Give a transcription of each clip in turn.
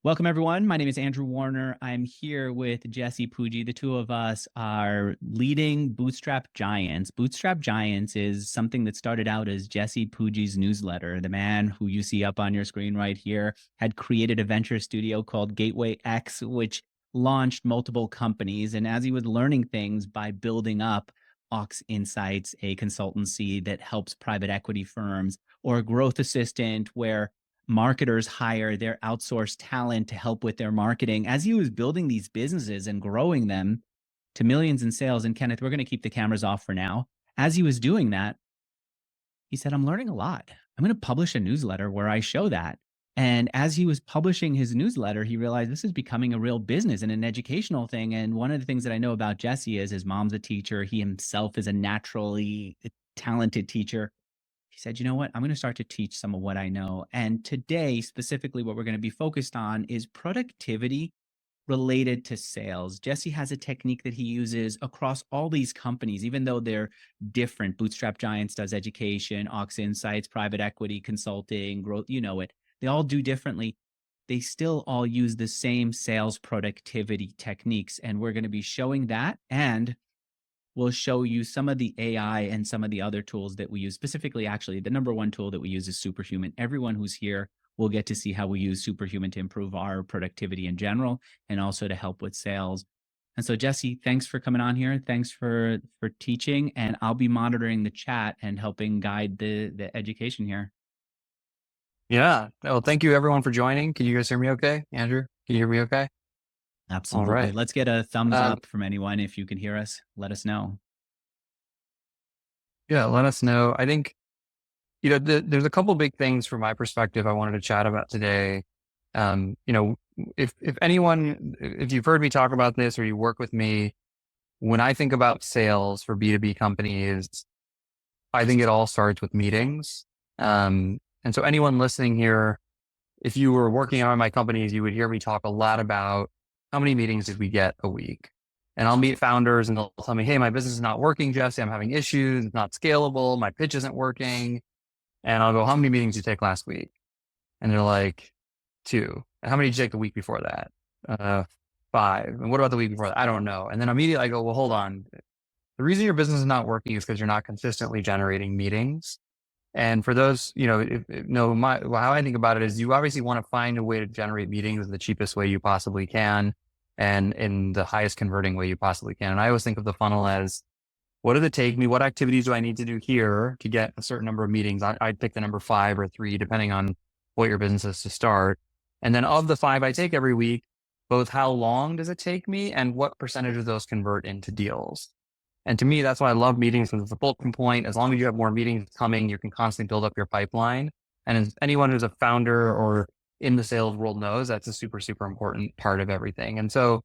Welcome, everyone. My name is Andrew Warner. I'm here with Jesse Pujji. The two of us are leading Bootstrap Giants. Bootstrap Giants is something that started out as Jesse Pujji's newsletter. The man who you see up on your screen right here had created a venture studio called Gateway X, which launched multiple companies. And as he was learning things by building up Ox Insights, a consultancy that helps private equity firms, or a growth assistant where marketers hire their outsourced talent to help with their marketing. As he was building these businesses and growing them to millions in sales, and Kenneth, we're going to keep the cameras off for now. As he was doing that, he said, I'm learning a lot. I'm going to publish a newsletter where I show that. And as he was publishing his newsletter, he realized this is becoming a real business and an educational thing. And one of the things that I know about Jesse is his mom's a teacher. He himself is a naturally talented teacher. He said, you know what? I'm going to start to teach some of what I know. And today, specifically, what we're going to be focused on is productivity related to sales. Jesse has a technique that he uses across all these companies, even though they're different. Bootstrap Giants does education, Ox Insights, private equity, consulting, growth, you know it. They all do differently. They still all use the same sales productivity techniques. And we're going to be showing that, and we'll show you some of the AI and some of the other tools that we use. Specifically, actually, the number one tool that we use is Superhuman. Everyone who's here will get to see how we use Superhuman to improve our productivity in general and also to help with sales. And so, Jesse, thanks for coming on here. Thanks for teaching, and I'll be monitoring the chat and helping guide the education here. Yeah. Well, thank you everyone for joining. Can you guys hear me okay? Andrew, can you hear me okay? Absolutely. All right. Let's get a thumbs up from anyone. If you can hear us, let us know. Yeah, let us know. I think, there's a couple big things from my perspective I wanted to chat about today. If you've heard me talk about this or you work with me, when I think about sales for B2B companies, I think it all starts with meetings. And so anyone listening here, if you were working on my companies, you would hear me talk a lot about how many meetings did we get a week? And I'll meet founders and they'll tell me, hey, my business is not working, Jesse. I'm having issues. It's not scalable. My pitch isn't working. And I'll go, how many meetings did you take last week? And they're like, 2. And how many did you take the week before that? 5. And what about the week before that? I don't know. And then immediately I go, well, hold on. The reason your business is not working is because you're not consistently generating meetings. And for those, how I think about it is you obviously want to find a way to generate meetings in the cheapest way you possibly can and in the highest converting way you possibly can. And I always think of the funnel as, what does it take me? What activities do I need to do here to get a certain number of meetings? I'd pick the number 5 or 3, depending on what your business is to start. And then of the 5 I take every week, both how long does it take me and what percentage of those convert into deals? And to me, that's why I love meetings, because it's a fulcrum point. As long as you have more meetings coming, you can constantly build up your pipeline. And as anyone who's a founder or in the sales world knows, that's a super, super important part of everything. And so,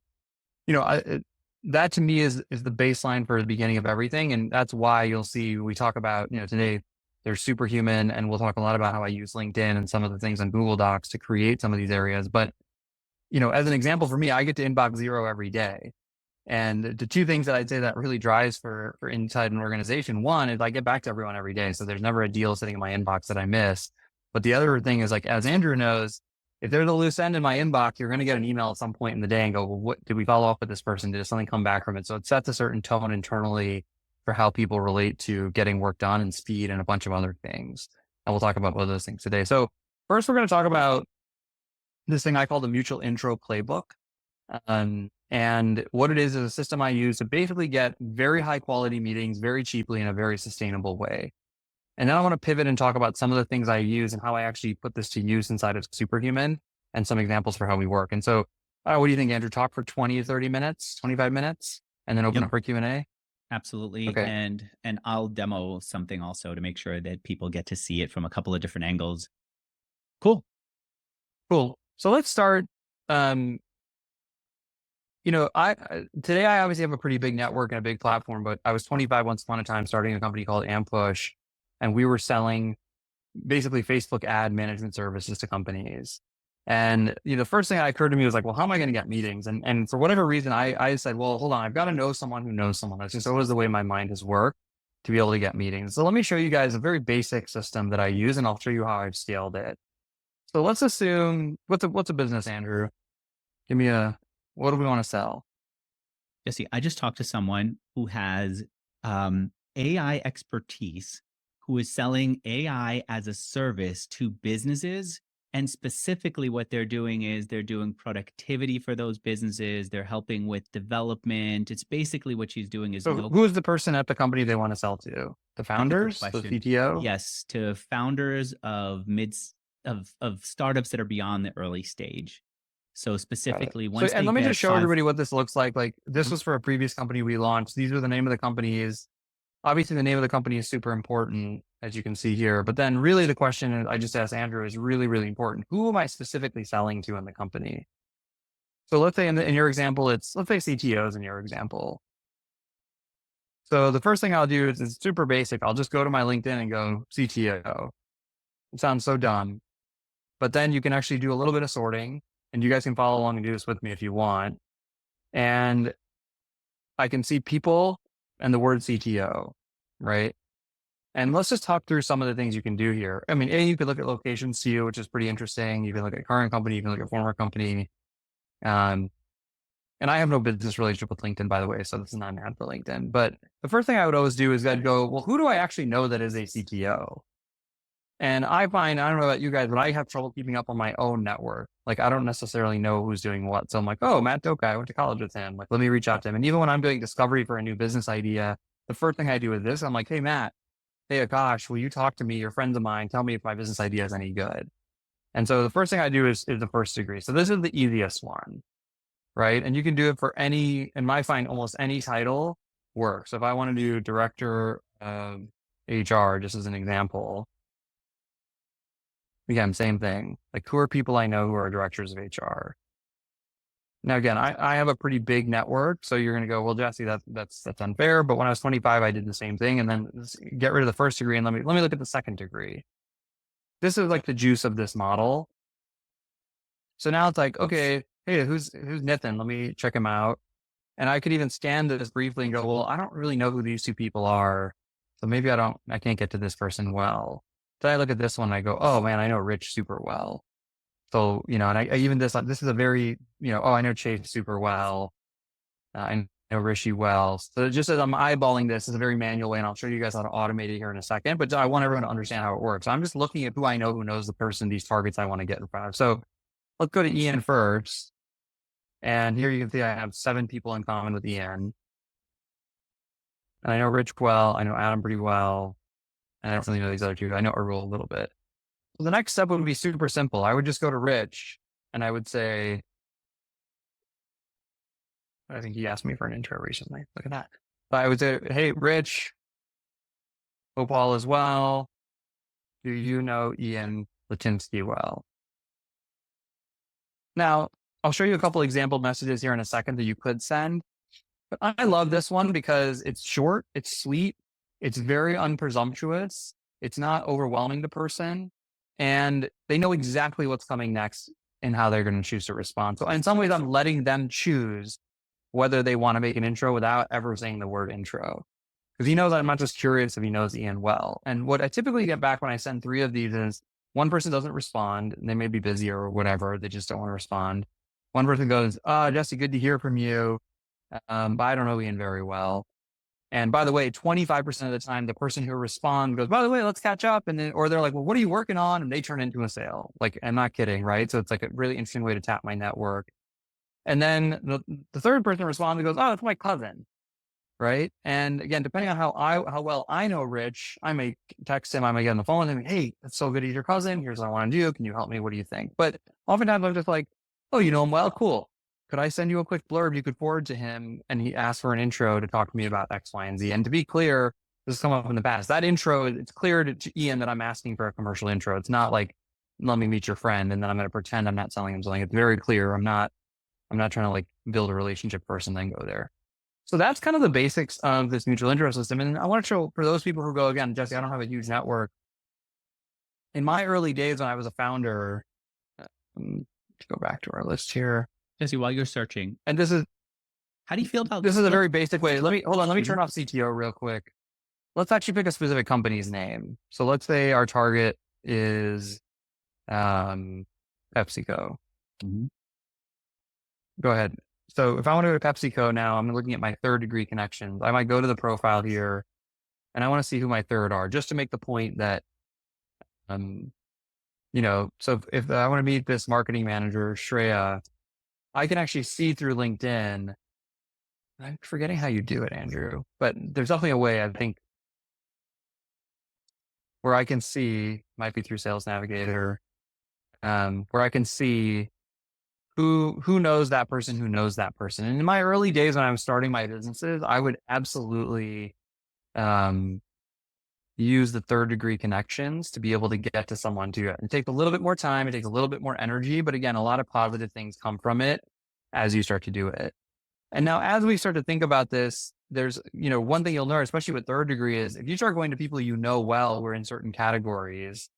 that to me is the baseline for the beginning of everything. And that's why you'll see, we talk about, today there's Superhuman, and we'll talk a lot about how I use LinkedIn and some of the things on Google Docs to create some of these areas. But, as an example for me, I get to inbox 0 every day. And the 2 things that I'd say that really drives for inside an organization, one is I get back to everyone every day. So there's never a deal sitting in my inbox that I miss. But the other thing is, like, as Andrew knows, if there's a loose end in my inbox, you're going to get an email at some point in the day and go, well, what did we follow up with this person? Did something come back from it? So it sets a certain tone internally for how people relate to getting work done and speed and a bunch of other things. And we'll talk about both of those things today. So first, we're going to talk about this thing I call the mutual intro playbook. And what it is a system I use to basically get very high quality meetings very cheaply in a very sustainable way. And then I want to pivot and talk about some of the things I use and how I actually put this to use inside of Superhuman and some examples for how we work. And so, what do you think, Andrew? Talk for 20 to 30 minutes, 25 minutes, and then open up for Q&A? Absolutely. Okay. And I'll demo something also to make sure that people get to see it from a couple of different angles. Cool. So let's start. Today I obviously have a pretty big network and a big platform, but I was 25 once upon a time starting a company called Ampush, and we were selling basically Facebook ad management services to companies. And the first thing that occurred to me was like, well, how am I going to get meetings? And for whatever reason, I said, well, hold on, I've got to know someone who knows someone. That's just always the way my mind has worked to be able to get meetings. So let me show you guys a very basic system that I use, and I'll show you how I've scaled it. So let's assume what's a business, Andrew? What do we want to sell? Jesse, I just talked to someone who has AI expertise, who is selling AI as a service to businesses. And specifically, what they're doing is they're doing productivity for those businesses. They're helping with development. It's basically what she's doing is So no. who is the person at the company they want to sell to? The That's a good founders, the question. CTO? Yes, to founders of startups that are beyond the early stage. So Got it. specifically, So, once and they let me get just show five. everybody what this looks like. Like this Mhm. was for a previous company we launched. These were the name of the companies. Obviously, the name of the company is super important, as you can see here. But then really the question I just asked Andrew is really, really important. Who am I specifically selling to in the company? So let's say in your example, let's say CTOs in your example. So the first thing I'll do is it's super basic. I'll just go to my LinkedIn and go CTO. It sounds so dumb, but then you can actually do a little bit of sorting, and you guys can follow along and do this with me if you want. And I can see people and the word CTO, right? And let's just talk through some of the things you can do here. I mean, you could look at locations too, which is pretty interesting. You can look at current company, you can look at former company. Um, and I have no business relationship with LinkedIn, by the way, so this is not an ad for LinkedIn. But the first thing I would always do is I'd go, well, who do I actually know that is a CTO? And I find, I don't know about you guys, but I have trouble keeping up on my own network. Like, I don't necessarily know who's doing what. So I'm like, oh, Matt Doka, I went to college with him. Like, let me reach out to him. And even when I'm doing discovery for a new business idea, the first thing I do with this, I'm like, hey, Matt, hey, Akash, will you talk to me? You're friends of mine. Tell me if my business idea is any good. And so the first thing I do is the first degree. So this is the easiest one, right? And you can do it for any, and I find almost any title works. So if I want to do director of HR, just as an example, again, same thing. Like, who are people I know who are directors of HR? Now, again, I have a pretty big network, so you're going to go, well, Jesse, that's unfair. But when I was 25, I did the same thing, and then get rid of the first degree and let me look at the second degree. This is like the juice of this model. So now it's like, okay, hey, who's Nathan? Let me check him out. And I could even scan this briefly and go, well, I don't really know who these two people are, so maybe I can't get to this person well. Then I look at this one and I go, oh man, I know Rich super well. So, and I even this is a very, oh, I know Chase super well. I know Rishi well. So just as I'm eyeballing this is a very manual way, and I'll show you guys how to automate it here in a second, but I want everyone to understand how it works. I'm just looking at who I know who knows the person, these targets I want to get in front of. So let's go to Ian first. And here you can see I have 7 people in common with Ian. And I know Rich well. I know Adam pretty well. And I don't really know these other two. I know Arul a little bit. So the next step would be super simple. I would just go to Rich and I would say, I think he asked me for an intro recently. Look at that. But I would say, hey, Rich, hope all is well. Do you know Ian Latinsky well? Now, I'll show you a couple example messages here in a second that you could send. But I love this one because it's short, it's sweet, it's very unpresumptuous, it's not overwhelming the person, and they know exactly what's coming next and how they're going to choose to respond. So in some ways, I'm letting them choose whether they want to make an intro without ever saying the word intro. Because he knows I'm not just curious if he knows Ian well. And what I typically get back when I send 3 of these is one person doesn't respond. They may be busy or whatever. They just don't want to respond. One person goes, Jesse, good to hear from you. But I don't know Ian very well. And by the way, 25% of the time, the person who responds goes, by the way, let's catch up. And then, or they're like, well, what are you working on? And they turn into a sale. Like, I'm not kidding, right? So it's like a really interesting way to tap my network. And then the third person responds and goes, oh, it's my cousin. Right. And again, depending on how well I know Rich, I may text him, I may get on the phone with him. Hey, it's so good he's your cousin. Here's what I want to do. Can you help me? What do you think? But oftentimes I'm just like, oh, you know him well? Cool. Could I send you a quick blurb you could forward to him? And he asked for an intro to talk to me about X, Y, and Z. And to be clear, this has come up in the past. That intro, it's clear to Ian that I'm asking for a commercial intro. It's not like, let me meet your friend and then I'm going to pretend I'm not selling him something. It's very clear. I'm not trying to like build a relationship first and then go there. So that's kind of the basics of this mutual interest system. And I want to show for those people who go, again, Jesse, I don't have a huge network. In my early days when I was a founder, to go back to our list here. Jesse, while you're searching, and this is, how do you feel about this is a very basic way. Let me turn off CTO real quick. Let's actually pick a specific company's name. So let's say our target is PepsiCo. Mhm. Go ahead. So if I want to go to PepsiCo now, I'm looking at my third degree connections. I might go to the profile here and I want to see who my third are, just to make the point that, um, so if I want to meet this marketing manager, Shreya, I can actually see through LinkedIn. I'm forgetting how you do it, Andrew, but there's definitely a way, I think, where I can see, might be through Sales Navigator, where I can see who knows that person, who knows that person. And in my early days when I was starting my businesses, I would absolutely um, use the third degree connections to be able to get to someone to it. It takes a little bit more time. It takes a little bit more energy, but again, a lot of positive things come from it as you start to do it. And now as we start to think about this, there's, one thing you'll learn, especially with third degree, is if you start going to people you know well who are in certain categories,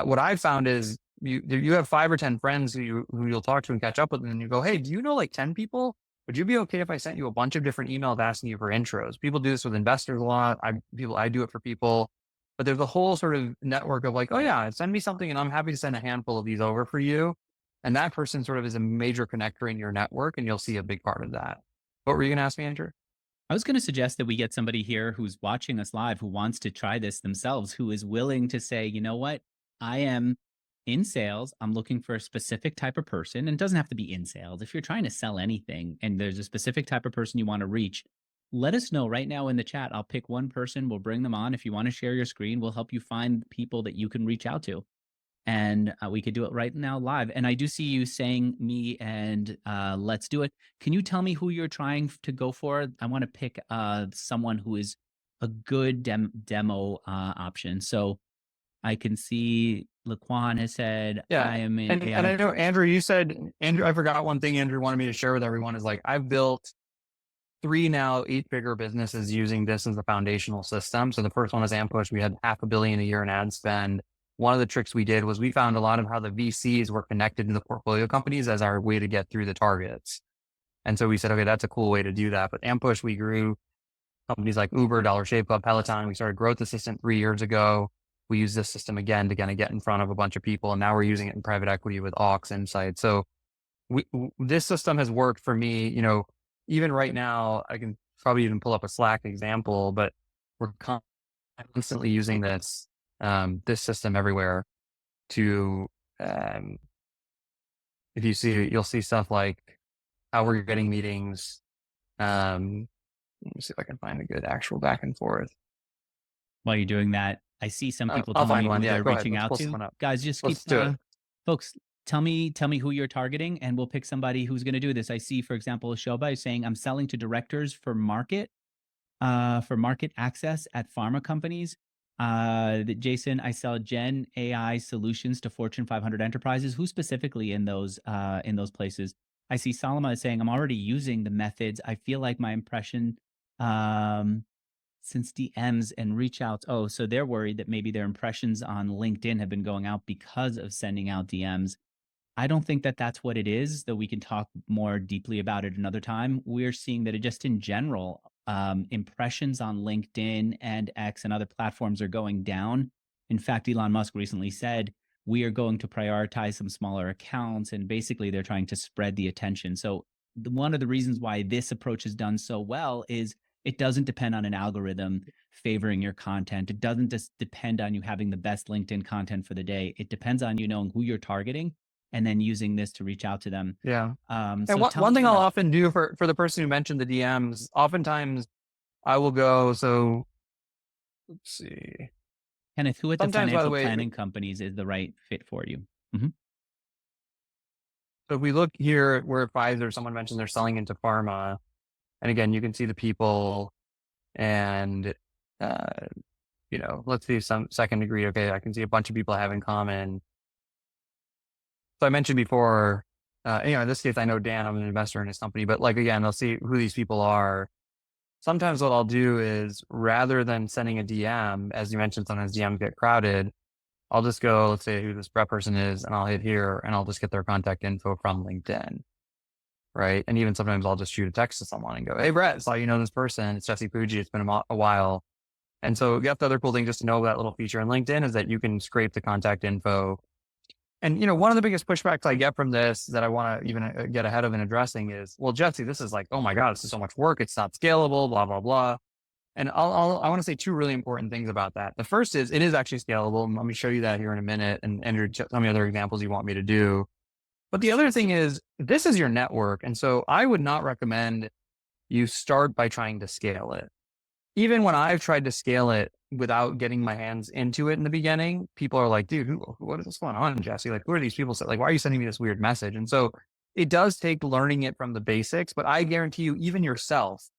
what I've found is you have 5 or 10 friends who you'll talk to and catch up with, and you go, hey, do you know like 10 people? Would you be okay if I sent you a bunch of different emails asking you for intros? People do this with investors a lot. I do it for people, but there's a whole sort of network of like, oh yeah, send me something, and I'm happy to send a handful of these over for you. And that person sort of is a major connector in your network, and you'll see a big part of that. What were you going to ask me, Andrew? I was going to suggest that we get somebody here who's watching us live who wants to try this themselves, who is willing to say, you know what, I am in sales. I'm looking for a specific type of person, and it doesn't have to be in sales. If you're trying to sell anything and there's a specific type of person you want to reach, let us know right now in the chat. I'll pick one person. We'll bring them on. If you want to share your screen, we'll help you find people that you can reach out to. And we could do it right now live. And I do see you saying me and let's do it. Can you tell me who you're trying to go for? I want to pick someone who is a good demo option. So I can see Laquan has said, Yeah. I am in And AI. I know, Andrew, you said, Andrew, I forgot one thing Andrew wanted me to share with everyone is like, I've built 3 now 8-figure businesses using this as a foundational system. So the first one was Ampush. We had $500 million a year in ad spend. One of the tricks we did was we found a lot of how the VCs were connected to the portfolio companies as our way to get through the targets. And so we said, okay, that's a cool way to do that. But Ampush, we grew companies like Uber, Dollar Shave Club, Peloton. We started Growth Assistant 3 years ago. We used this system again to kind of get in front of a bunch of people. And now we're using it in private equity with Aux Insight. So this system has worked for me, even right now. I can probably even pull up a Slack example, but we're constantly using this system everywhere to, if you see, you'll see stuff like how we're getting meetings. Let me see if I can find a good actual back and forth. While you're doing that, I see some people I'll telling find me one. who Yeah, they're go ahead. reaching Let's out pull to. someone up. Guys, just keep Let's do it. folks, tell me who you're targeting, and we'll pick somebody who's going to do this. I see, for example, Shoba is saying, I'm selling to directors for market access at pharma companies. Jason, I sell Gen AI solutions to Fortune 500 enterprises. Who specifically in those places? I see Salama is saying, I'm already using the methods. I feel like my impression since DMs and reach outs. Oh, so they're worried that maybe their impressions on LinkedIn have been going out because of sending out DMs. I don't think that that's what it is, though we can talk more deeply about it another time. We're seeing that it just in general, impressions on LinkedIn and X and other platforms are going down. In fact, Elon Musk recently said, we are going to prioritize some smaller accounts, and basically they're trying to spread the attention. So one of the reasons why this approach is done so well is it doesn't depend on an algorithm favoring your content. It doesn't just depend on you having the best LinkedIn content for the day. It depends on you knowing who you're targeting and then using this to reach out to them. Yeah. And And one thing I'll often do for the person who mentioned the DMs, oftentimes I will go, so let's see. Kenneth, who at the Sometimes, by the financial way, planning companies is the right fit for you? Mm-hmm. so if we look here where Pfizer, someone mentioned they're selling into pharma. And again, you can see the people and, let's see some second degree. Okay, I can see a bunch of people have in common. So I mentioned before, in this case, I know Dan, I'm an investor in his company, but like, again, I'll see who these people are. Sometimes what I'll do is rather than sending a DM, as you mentioned, sometimes DMs get crowded. I'll just go, let's say who this prep person is, and I'll hit here and I'll just get their contact info from LinkedIn. Right. And even sometimes I'll just shoot a text to someone and go, hey, Brett, saw you know this person. It's Jesse Pujji. It's been a while. And so the other cool thing just to know that little feature in LinkedIn is that you can scrape the contact info And, one of the biggest pushbacks I get from this that I want to even get ahead of and addressing is, well, Jesse, this is like, oh my God, this is so much work. It's not scalable, blah, blah, blah. And I want to say two really important things about that. The first is it is actually scalable. And let me show you that here in a minute. And Andrew, tell me other examples you want me to do. But the other thing is this is your network. And so I would not recommend you start by trying to scale it. Even when I've tried to scale it without getting my hands into it in the beginning, people are like, dude, what is going on, Jesse? Like, who are these people? Like, why are you sending me this weird message? And so it does take learning it from the basics, but I guarantee you, even yourself,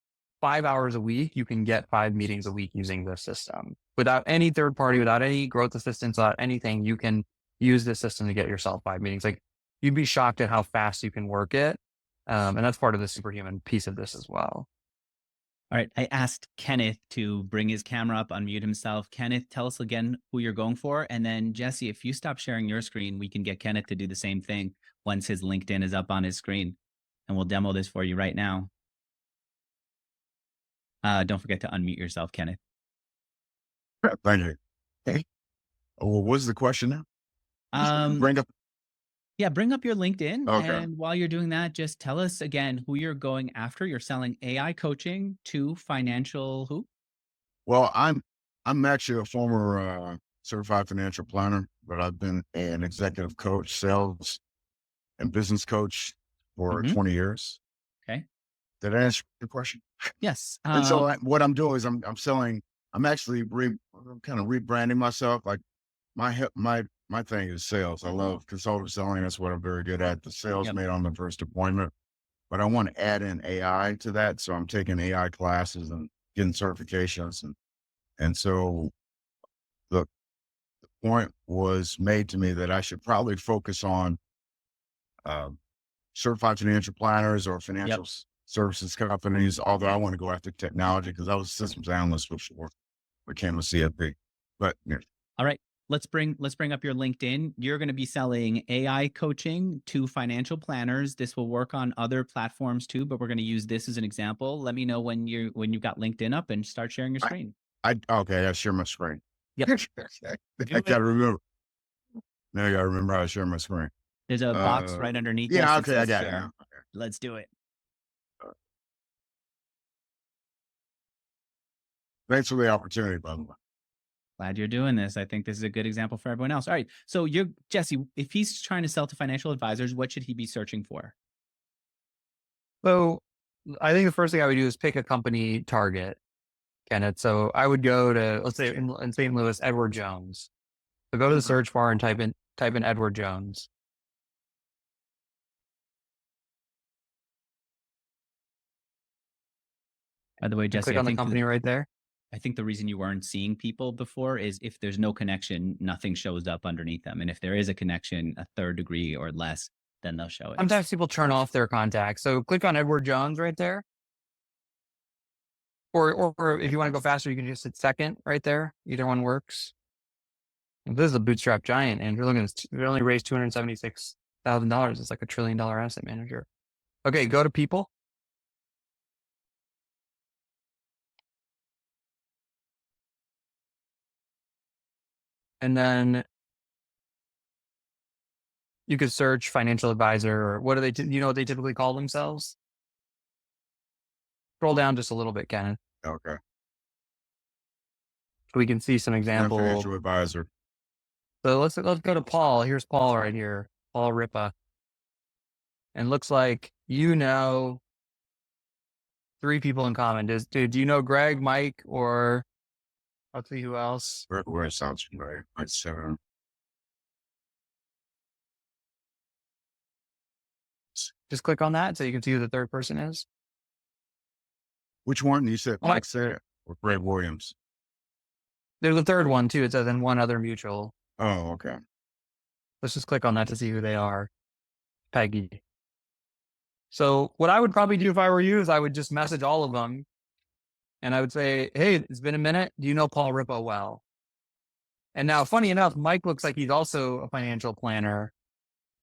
5 hours a week, you can get 5 meetings a week using this system without any third party, without any growth assistance, without anything. You can use this system to get yourself 5 meetings. Like, you'd be shocked at how fast you can work it. And that's part of the superhuman piece of this as well. All right. I asked Kenneth to bring his camera up, unmute himself. Kenneth, tell us again who you're going for. And then Jesse, if you stop sharing your screen, we can get Kenneth to do the same thing once his LinkedIn is up on his screen. And we'll demo this for you right now. Don't forget to unmute yourself, Kenneth. Thank you. Okay. Well, what's the question now? Bring up. Yeah, bring up your LinkedIn. Okay. And while you're doing that, just tell us again who you're going after. You're selling AI coaching to financial who? Well, I'm actually a former certified financial planner, but I've been an executive coach, sales and business coach for 20 years. Okay. Did I answer your question? Yes. And so what I'm doing is I'm selling. I'm actually kind of rebranding myself. Like my thing is sales. I love consultative selling. That's what I'm very good at. The sales made on the first appointment. But I want to add in AI to that. So I'm taking AI classes and getting certifications. And so the point was made to me that I should probably focus on certified financial planners or financial services companies, although I want to go after technology because I was a systems analyst before I became a CFP. But yeah. All right. Let's bring up your LinkedIn. You're going to be selling AI coaching to financial planners. This will work on other platforms too, but we're going to use this as an example. Let me know when you've got LinkedIn up and start sharing your screen. Okay, I share my screen. Yep. I gotta remember. Now I gotta remember how to share my screen. There's a box right underneath. Yeah, okay, I got it. Okay. Let's do it. Thanks for the opportunity, by the way. Glad you're doing this. I think this is a good example for everyone else. All right. So Jesse, if he's trying to sell to financial advisors, what should he be searching for? So I think the first thing I would do is pick a company target, Kenneth. So I would go to, let's say in St. Louis, Edward Jones. So go to the search bar and type in Edward Jones. By the way, Jesse, click on the company right there. I think the reason you weren't seeing people before is if there's no connection, nothing shows up underneath them. And if there is a connection, a third degree or less, then they'll show it. Sometimes people turn off their contacts. So click on Edward Jones right there. Or if you want to go faster, you can just hit second right there. Either one works. This is a bootstrap giant, and you're looking at they only raised $276,000. It's like $1 trillion asset manager. Okay, go to people. And then you could search financial advisor, or what do they, you know what they typically call themselves? Scroll down just a little bit, Kenneth. Okay. So we can see some examples. Financial advisor. So let's go to Paul. Here's Paul right here, Paul Ripa. And looks like 3 people in common. Do you know Greg, Mike, or let's see who else? Where sounds right. Just click on that so you can see who the third person is. Which one? You said Mike said or Greg Williams? There's a third one too. It says and one other mutual. Oh, okay. Let's just click on that to see who they are. Peggy. So what I would probably do if I were you is I would just message all of them. And I would say, hey, it's been a minute. Do you know Paul Ripa well? And now, funny enough, Mike looks like he's also a financial planner.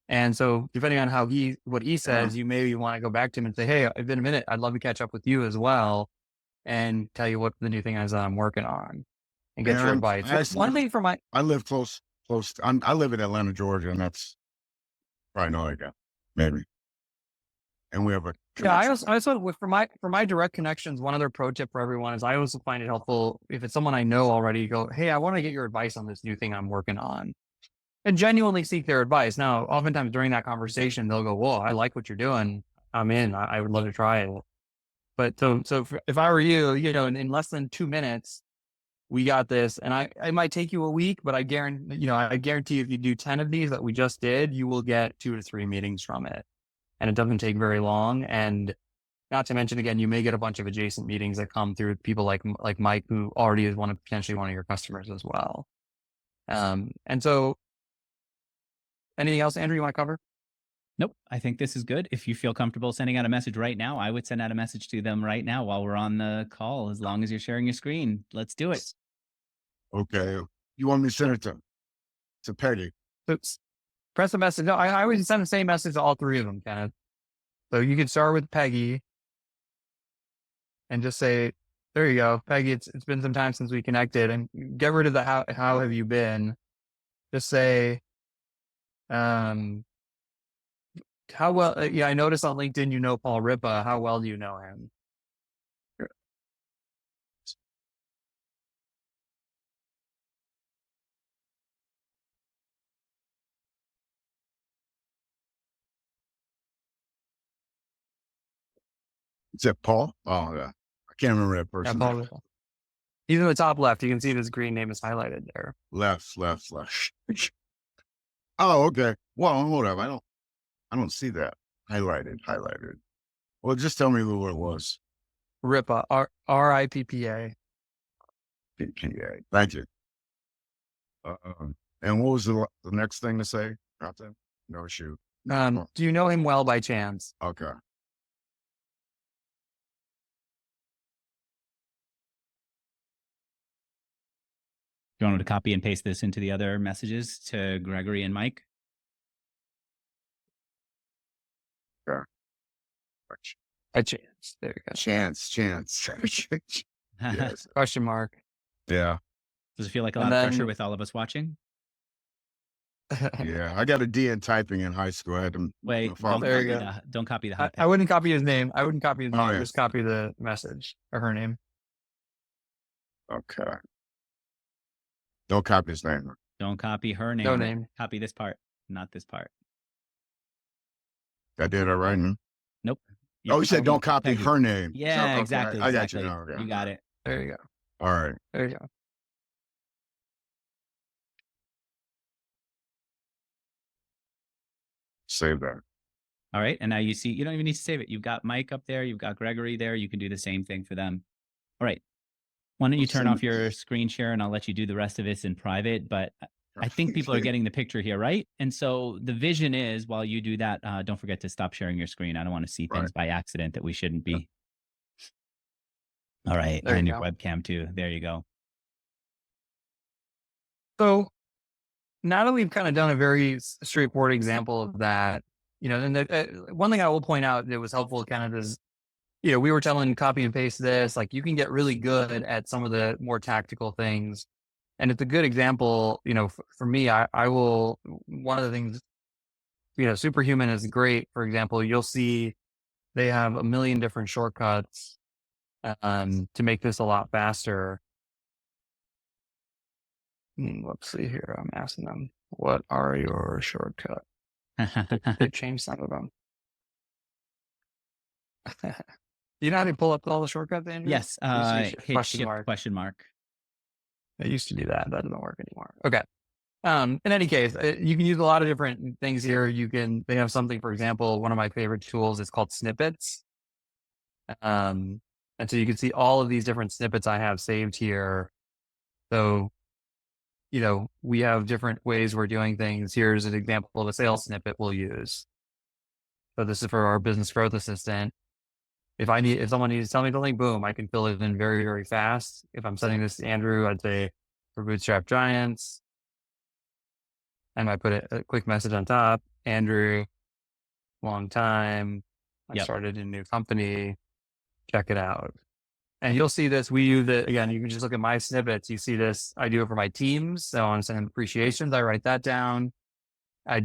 And so depending on what he says, you maybe want to go back to him and say, hey, it's been a minute. I'd love to catch up with you as well and tell you what the new thing is that I'm working on and get your advice. One thing for I live close close. I live in Atlanta, Georgia, and that's probably know that guy, maybe. And we have a Yeah, I connection. also for my direct connections, one other pro tip for everyone is I also find it helpful if it's someone I know already, go, hey, I want to get your advice on this new thing I'm working on, and genuinely seek their advice. Now, oftentimes during that conversation, they'll go, whoa, I like what you're doing. I'm in. I would love to try it. But if I were you, in less than 2 minutes, we got this, and it might take you a week, but I guarantee if you do 10 of these that we just did, you will get 2 to 3 meetings from it. And it doesn't take very long. And not to mention, again, you may get a bunch of adjacent meetings that come through people like Mike, who already is potentially one of your customers as well. And so anything else, Andrew, you want to cover? Nope. I think this is good. If you feel comfortable sending out a message right now, I would send out a message to them right now while we're on the call, as long as you're sharing your screen. Let's do it. Okay. You want me to send it to Peggy? Oops. Press a message. No, I always send the same message to all 3 of them, Kenneth. So you can start with Peggy and just say, there you go, Peggy, it's been some time since we connected, and get rid of the how have you been? Just say, how well, I noticed on LinkedIn, you know Paul Ripa. How well do you know him? Is that Paul? Oh, yeah. I can't remember that Yeah, person. Paul Ripa. He's in the top left. You can see his green name is highlighted there. Left. Oh, okay. Well, hold up. I don't see that highlighted. Well, just tell me who it was. Ripa, RIPPA. PPA. Thank you. And what was the next thing to say about that? No shoot. Do you know him well by chance? Okay. You want me to copy and paste this into the other messages to Gregory and Mike? Sure. A chance. There you go. Chance. Yes. Question mark. Yeah. Does it feel like a lot of pressure with all of us watching? Yeah. I got a D in typing in high school. I had to Wait, don't copy the hot I wouldn't copy his name. Yeah. Just copy the message or her name. Okay. Don't copy his name. Don't copy her name. No name. Copy this part, not this part. I did it right. Nope. You said don't copy her name. Yeah, Okay. exactly. I got you now. Okay. You got it. There you go. All right. There you go. Save that. All right. And now you see, you don't even need to save it. You've got Mike up there. You've got Gregory there. You can do the same thing for them. All right. Why don't you turn off your screen share, and I'll let you do the rest of this in private. But I think people are getting the picture here, right? And so the vision is, while you do that, don't forget to stop sharing your screen. I don't want to see things by accident that we shouldn't be. All right. And your webcam too. There you go. So now that we've kind of done a very straightforward example of that, and one thing I will point out that was helpful kind of is, we were telling copy and paste this, like you can get really good at some of the more tactical things. And it's a good example, for me, I will, one of the things, Superhuman is great. For example, you'll see they have a million different shortcuts to make this a lot faster. Let's see here. I'm asking them, what are your shortcuts? They changed some of them. You know how to pull up all the shortcuts, Andrew? Yes. Hit question mark. I used to do that. That doesn't work anymore. Okay. In any case, you can use a lot of different things here. They have something, for example, one of my favorite tools is called snippets. And so you can see all of these different snippets I have saved here. So, we have different ways we're doing things. Here's an example of a sales snippet we'll use. So this is for our business growth assistant. If someone needs to tell me the link, boom, I can fill it in very, very fast. If I'm sending this to Andrew, I'd say for Bootstrap Giants. And I put a quick message on top. Andrew, long time. I started a new company. Check it out. And you'll see this. We use it again. You can just look at my snippets. You see this. I do it for my teams. So on sending appreciations, I write that down. I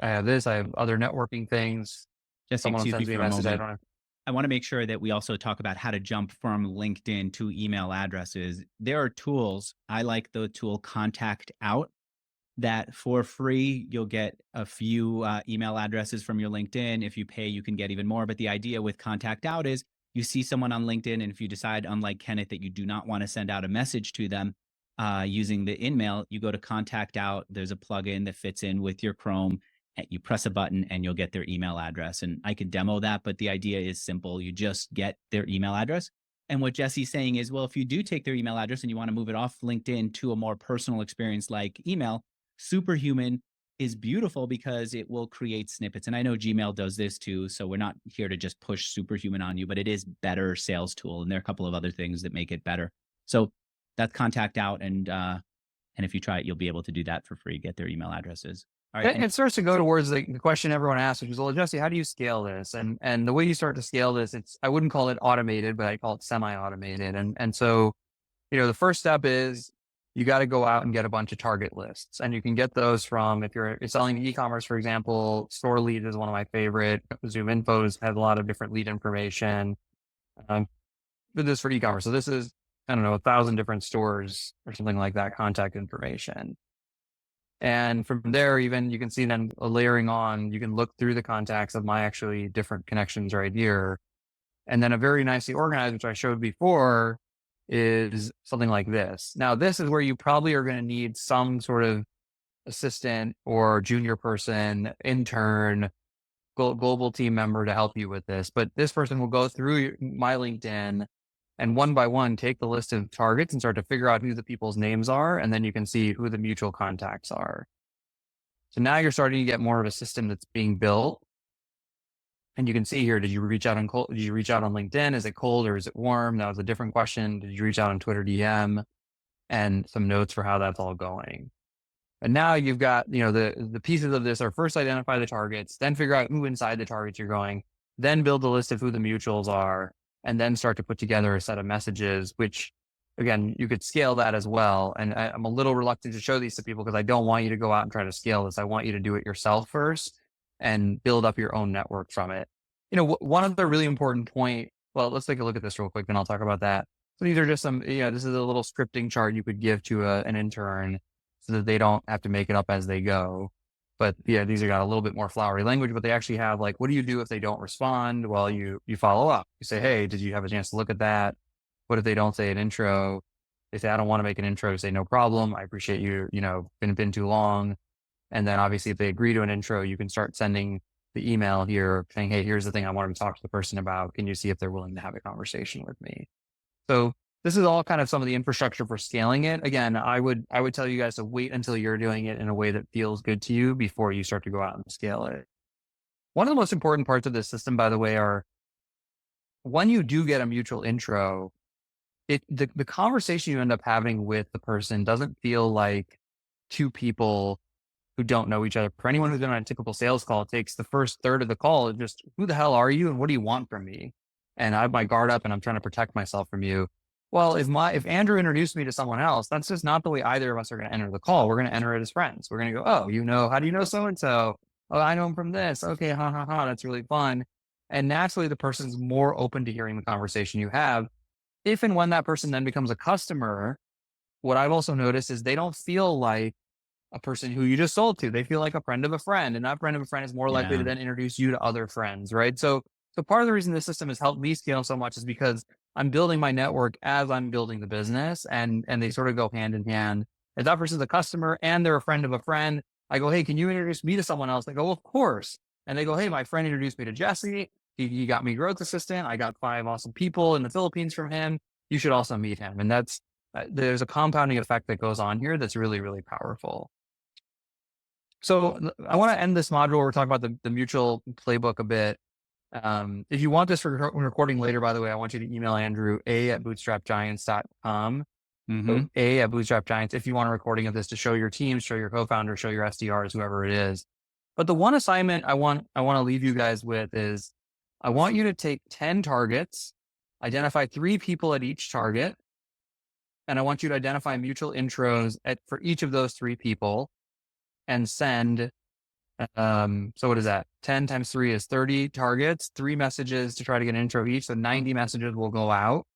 have this. I have other networking things. Just Someone excuse me sends me a for a message. moment. I want to make sure that we also talk about how to jump from LinkedIn to email addresses. There are tools. I like the tool Contact Out, that for free, you'll get a few email addresses from your LinkedIn. If you pay, you can get even more. But the idea with Contact Out is you see someone on LinkedIn, and if you decide, unlike Kenneth, that you do not want to send out a message to them using the InMail, you go to Contact Out. There's a plugin that fits in with your Chrome. You press a button and you'll get their email address. And I could demo that, but the idea is simple. You just get their email address. And what Jesse's saying is, well, if you do take their email address and you want to move it off LinkedIn to a more personal experience like email, Superhuman is beautiful because it will create snippets. And I know Gmail does this too. So we're not here to just push Superhuman on you, but it is better sales tool. And there are a couple of other things that make it better. So that's Contact Out. And if you try it, you'll be able to do that for free, get their email addresses. All right. It starts to go towards the question everyone asks, which is, well, Jesse, how do you scale this? And the way you start to scale this, I wouldn't call it automated, but I call it semi-automated. And so, the first step is you got to go out and get a bunch of target lists. And you can get those from, if you're selling e-commerce, for example, Store Lead is one of my favorite. Zoom Infos has a lot of different lead information. But this is for e-commerce. So this is, 1,000 different stores or something like that, contact information. And from there, even you can see then layering on, you can look through the contacts of my actually different connections right here. And then a very nicely organized, which I showed before, is something like this. Now, this is where you probably are going to need some sort of assistant or junior person, intern, global team member to help you with this. But this person will go through my LinkedIn and one by one take the list of targets and start to figure out who the people's names are. And then you can see who the mutual contacts are. So now you're starting to get more of a system that's being built. And you can see here, did you reach out on LinkedIn? Is it cold or is it warm? That was a different question. Did you reach out on Twitter DM? And some notes for how that's all going. And now you've got, the pieces of this are first identify the targets, then figure out who inside the targets you're going, then build a list of who the mutuals are, and then start to put together a set of messages, which again, you could scale that as well. And I'm a little reluctant to show these to people because I don't want you to go out and try to scale this. I want you to do it yourself first and build up your own network from it. One other really important point, well, let's take a look at this real quick, then I'll talk about that. So these are just some, this is a little scripting chart you could give to an intern so that they don't have to make it up as they go. But yeah, these are got a little bit more flowery language, but they actually have like, what do you do if they don't respond? Well, you follow up. You say, hey, did you have a chance to look at that? What if they don't say an intro? They say, I don't want to make an intro. Say, no problem. I appreciate you, been too long. And then obviously if they agree to an intro, you can start sending the email here saying, hey, here's the thing I wanted to talk to the person about. Can you see if they're willing to have a conversation with me? So this is all kind of some of the infrastructure for scaling it. Again, I would tell you guys to wait until you're doing it in a way that feels good to you before you start to go out and scale it. One of the most important parts of this system, by the way, are when you do get a mutual intro, the conversation you end up having with the person doesn't feel like two people who don't know each other. For anyone who's been on a typical sales call, it takes the first third of the call is just, who the hell are you and what do you want from me? And I have my guard up and I'm trying to protect myself from you. Well, if Andrew introduced me to someone else, that's just not the way either of us are going to enter the call. We're going to enter it as friends. We're going to go, oh, how do you know so-and-so? Oh, I know him from this. Okay, that's really fun. And naturally, the person's more open to hearing the conversation you have. If and when that person then becomes a customer, what I've also noticed is they don't feel like a person who you just sold to. They feel like a friend of a friend, and that friend of a friend is more likely to then introduce you to other friends, right? So part of the reason this system has helped me scale so much is because I'm building my network as I'm building the business, and they sort of go hand in hand. If that person's a customer and they're a friend of a friend, I go, hey, can you introduce me to someone else? They go, well, of course. And they go, hey, my friend introduced me to Jesse. He got me growth assistant. I got 5 awesome people in the Philippines from him. You should also meet him. And that's, there's a compounding effect that goes on here that's really, really powerful. So I want to end this module. We're talking about the mutual playbook a bit. If you want this recording later, by the way, I want you to email Andrew, a@bootstrapgiants.com. So a@bootstrapgiants, if you want a recording of this to show your team, show your co-founder, show your SDRs, whoever it is. But the one assignment I want to leave you guys with is I want you to take 10 targets identify 3 people at each target. And I want you to identify mutual intros for each of those 3 people and send, so what is that? 10 times 3 is 30 targets, 3 messages to try to get an intro each. So 90 messages will go out.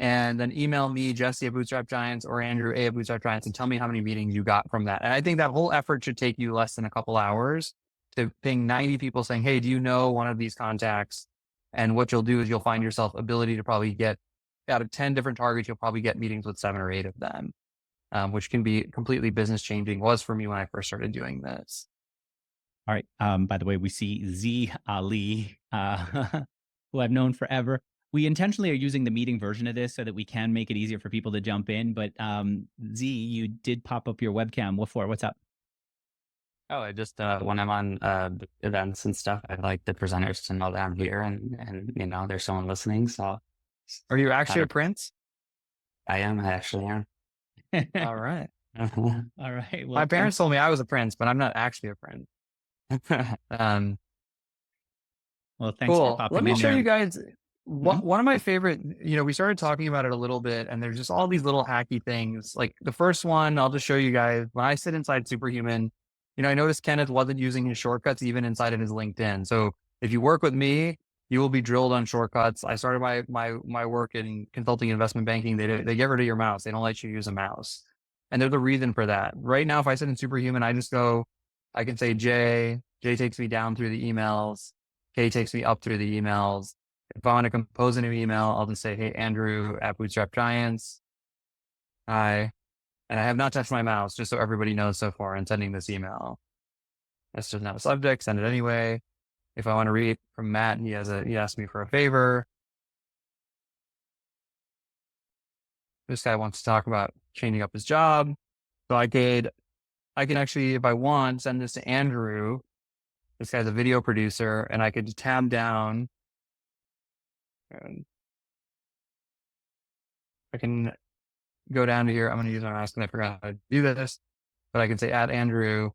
And then email me, Jesse at Bootstrap Giants, or Andrew A at Bootstrap Giants, and tell me how many meetings you got from that. And I think that whole effort should take you less than a couple hours to ping 90 people saying, hey, do you know one of these contacts? And what you'll do is you'll find yourself ability to probably get out of 10 different targets, you'll probably get meetings with 7 or 8 of them, which can be completely business changing. Was for me when I first started doing this. All right. By the way, we see Z Ali, who I've known forever. We intentionally are using the meeting version of this so that we can make it easier for people to jump in. But Z, you did pop up your webcam. What for? What's up? Oh, I just when I'm on events and stuff, I like the presenters to know that I'm here and you know there's someone listening. So, are you actually a prince? I am. I actually am. All right. All right. Well, my parents told me I was a prince, but I'm not actually a prince. Well, thanks for popping Let me in show there. you guys one of my favorite, you know, we started talking about it a little bit and there's just all these little hacky things. Like the first one, I'll just show you guys. When I sit inside Superhuman, you know, I noticed Kenneth wasn't using his shortcuts even inside of his LinkedIn. So if you work with me, you will be drilled on shortcuts. I started my work in consulting investment banking. They get rid of your mouse. They don't let you use a mouse. And there's a reason for that. Right now, if I sit in Superhuman, I just go, I can say J takes me down through the emails. K takes me up through the emails. If I want to compose a new email, I'll just say, hey, Andrew at Bootstrap Giants. Hi. And I have not touched my mouse, just so everybody knows so far in sending this email. This doesn't have a subject, send it anyway. If I want to read from Matt, he asked me for a favor. This guy wants to talk about changing up his job. So I can actually, if I want, send this to Andrew. This guy's a video producer, and I could tab down. And I can go down to here. I'm going to use my mouse and I forgot how to do this, but I can say, add Andrew,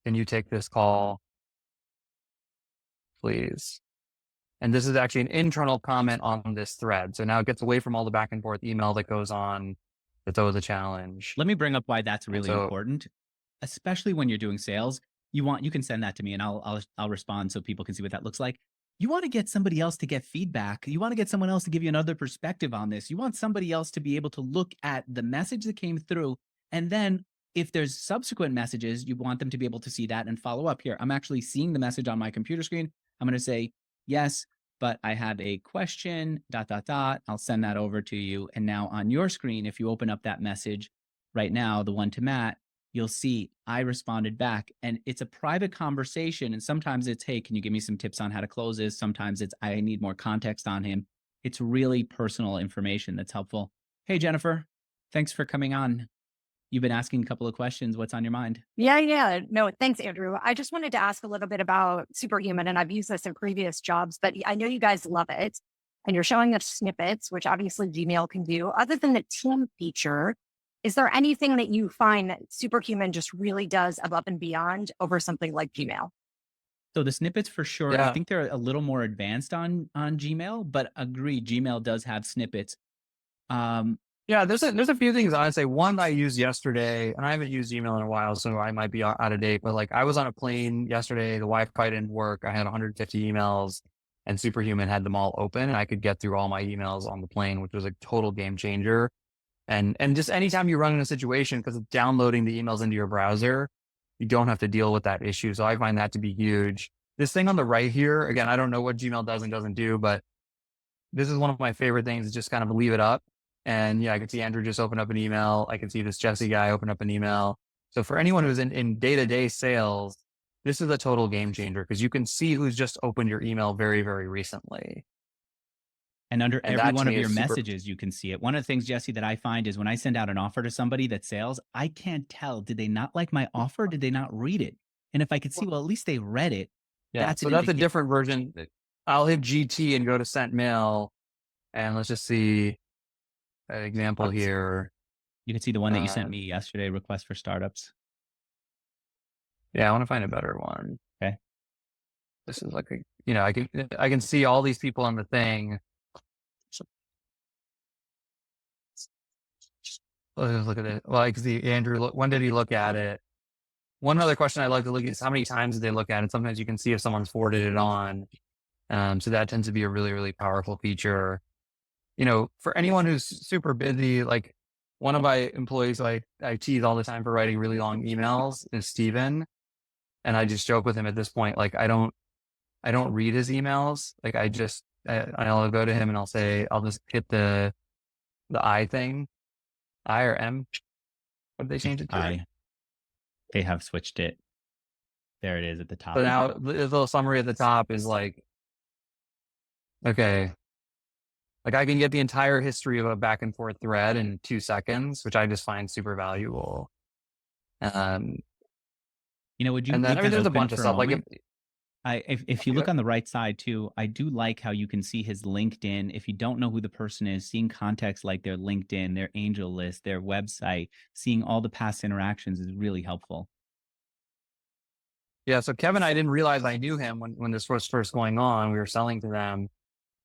can you take this call, please? And this is actually an internal comment on this thread. So now it gets away from all the back and forth email that goes on. That's always a challenge. Let me bring up why that's really important, especially when you're doing sales. You can send that to me and I'll respond so people can see what that looks like. You want to get somebody else to get feedback. You want to get someone else to give you another perspective on this. You want somebody else to be able to look at the message that came through. And then if there's subsequent messages, you want them to be able to see that and follow up. Here, I'm actually seeing the message on my computer screen. I'm going to say, yes, but I have a question, ... I'll send that over to you. And now on your screen, if you open up that message right now, the one to Matt, you'll see I responded back, and it's a private conversation. And sometimes it's, hey, can you give me some tips on how to close this? Sometimes it's, I need more context on him. It's really personal information that's helpful. Hey, Jennifer, thanks for coming on. You've been asking a couple of questions. What's on your mind? Yeah. No, thanks, Andrew. I just wanted to ask a little bit about Superhuman, and I've used this in previous jobs, but I know you guys love it. And you're showing us snippets, which obviously Gmail can do. Other than the team feature, is there anything that you find that Superhuman just really does above and beyond over something like Gmail? So the snippets for sure, yeah. I think they're a little more advanced on Gmail, but agree, Gmail does have snippets. Yeah, there's a few things I'd say. One I used yesterday, and I haven't used Gmail in a while, so I might be out of date, but like I was on a plane yesterday, the Wi-Fi didn't work. I had 150 emails and Superhuman had them all open and I could get through all my emails on the plane, which was a total game changer. And just anytime you run in a situation, because of downloading the emails into your browser, you don't have to deal with that issue. So I find that to be huge. This thing on the right here, again, I don't know what Gmail does and doesn't do, but this is one of my favorite things, is just kind of leave it up. And yeah, I can see Andrew just open up an email. I can see this Jesse guy open up an email. So for anyone who's in day-to-day sales, this is a total game changer because you can see who's just opened your email very, very recently. And under every one of your messages, you can see it. One of the things, Jesse, that I find is when I send out an offer to somebody that sales, I can't tell, did they not like my offer? Did they not read it? And if I could see, well, at least they read it. Yeah, that's a different version. I'll hit GT and go to sent mail. And let's just see an example here. You can see the one that you sent me yesterday, request for startups. Yeah, I want to find a better one. Okay. This is like I can see all these people on the thing. let's look at it. Like Andrew, when did he look at it? One other question I like to look at is how many times did they look at it? Sometimes you can see if someone's forwarded it on. So that tends to be a really, really powerful feature. For anyone who's super busy, like one of my employees, I tease all the time for writing really long emails is Steven. And I just joke with him at this point, like I don't read his emails. Like I'll go to him and I'll just hit the I thing, I or M. What did they change it to? They have switched it. There it is at the top. So now the little summary at the top is like, okay, like I can get the entire history of a back and forth thread in 2 seconds, which I just find super valuable. Would you? And then there's a bunch of stuff. Like if you look on the right side too, I do like how you can see his LinkedIn. If you don't know who the person is, seeing context like their LinkedIn, their angel list, their website, seeing all the past interactions is really helpful. Yeah. So Kevin, I didn't realize I knew him when this was first going on. We were selling to them.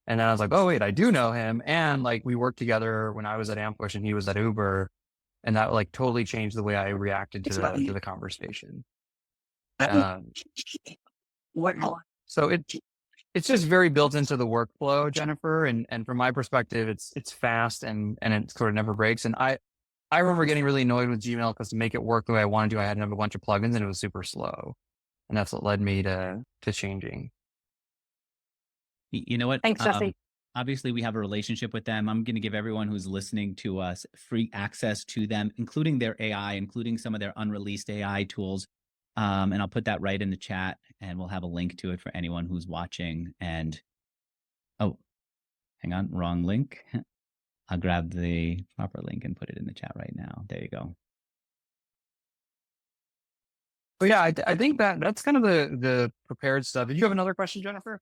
And then I was like, oh, wait, I do know him. And like we worked together when I was at Ambush and he was at Uber. And that like totally changed the way I reacted to the conversation. So it's just very built into the workflow, Jennifer. And from my perspective, it's fast and it sort of never breaks. And I remember getting really annoyed with Gmail because to make it work the way I wanted to, I had to have a bunch of plugins and it was super slow. And that's what led me to changing. You know what? Thanks, Jesse. Obviously, we have a relationship with them. I'm going to give everyone who's listening to us free access to them, including their AI, including some of their unreleased AI tools. And I'll put that right in the chat, and we'll have a link to it for anyone who's watching. And oh, hang on, wrong link. I'll grab the proper link and put it in the chat right now. There you go. But yeah, I think that's kind of the prepared stuff. Did you have another question, Jennifer?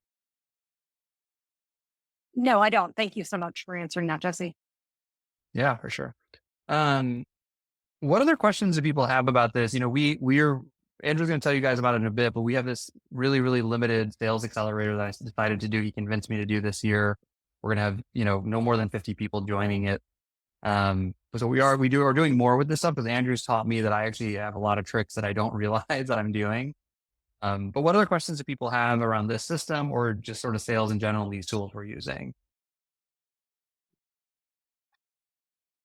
No, I don't. Thank you so much for answering that, Jesse. Yeah, for sure. What other questions do people have about this? We're Andrew's going to tell you guys about it in a bit, but we have this really, really limited sales accelerator that I decided to do. He convinced me to do this year. We're going to have, no more than 50 people joining it. So we're doing more with this stuff because Andrew's taught me that I actually have a lot of tricks that I don't realize that I'm doing. But what other questions do people have around this system or just sort of sales in general, these tools we're using?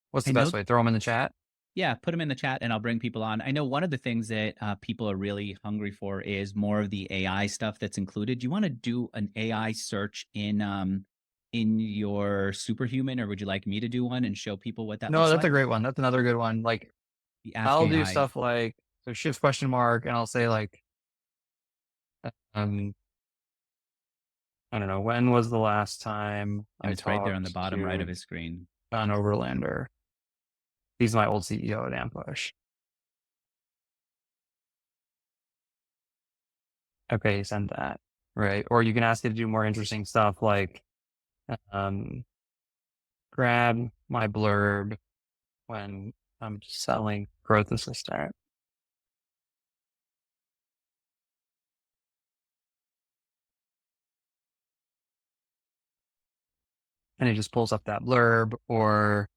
What's the best way? Throw them in the chat? Yeah, put them in the chat and I'll bring people on. I know one of the things that people are really hungry for is more of the AI stuff that's included. Do you want to do an AI search in your Superhuman, or would you like me to do one and show people what that looks like? No, that's a great one. That's another good one. Like I'll do stuff like so shift question mark and I'll say like, I don't know, when was the last time it's right there on the bottom right of his screen. John Overlander. He's my old CEO at Ambush. Okay, he sent that. Right. Or you can ask it to do more interesting stuff like grab my blurb when I'm selling Growth Assistant. And it just pulls up that blurb. Or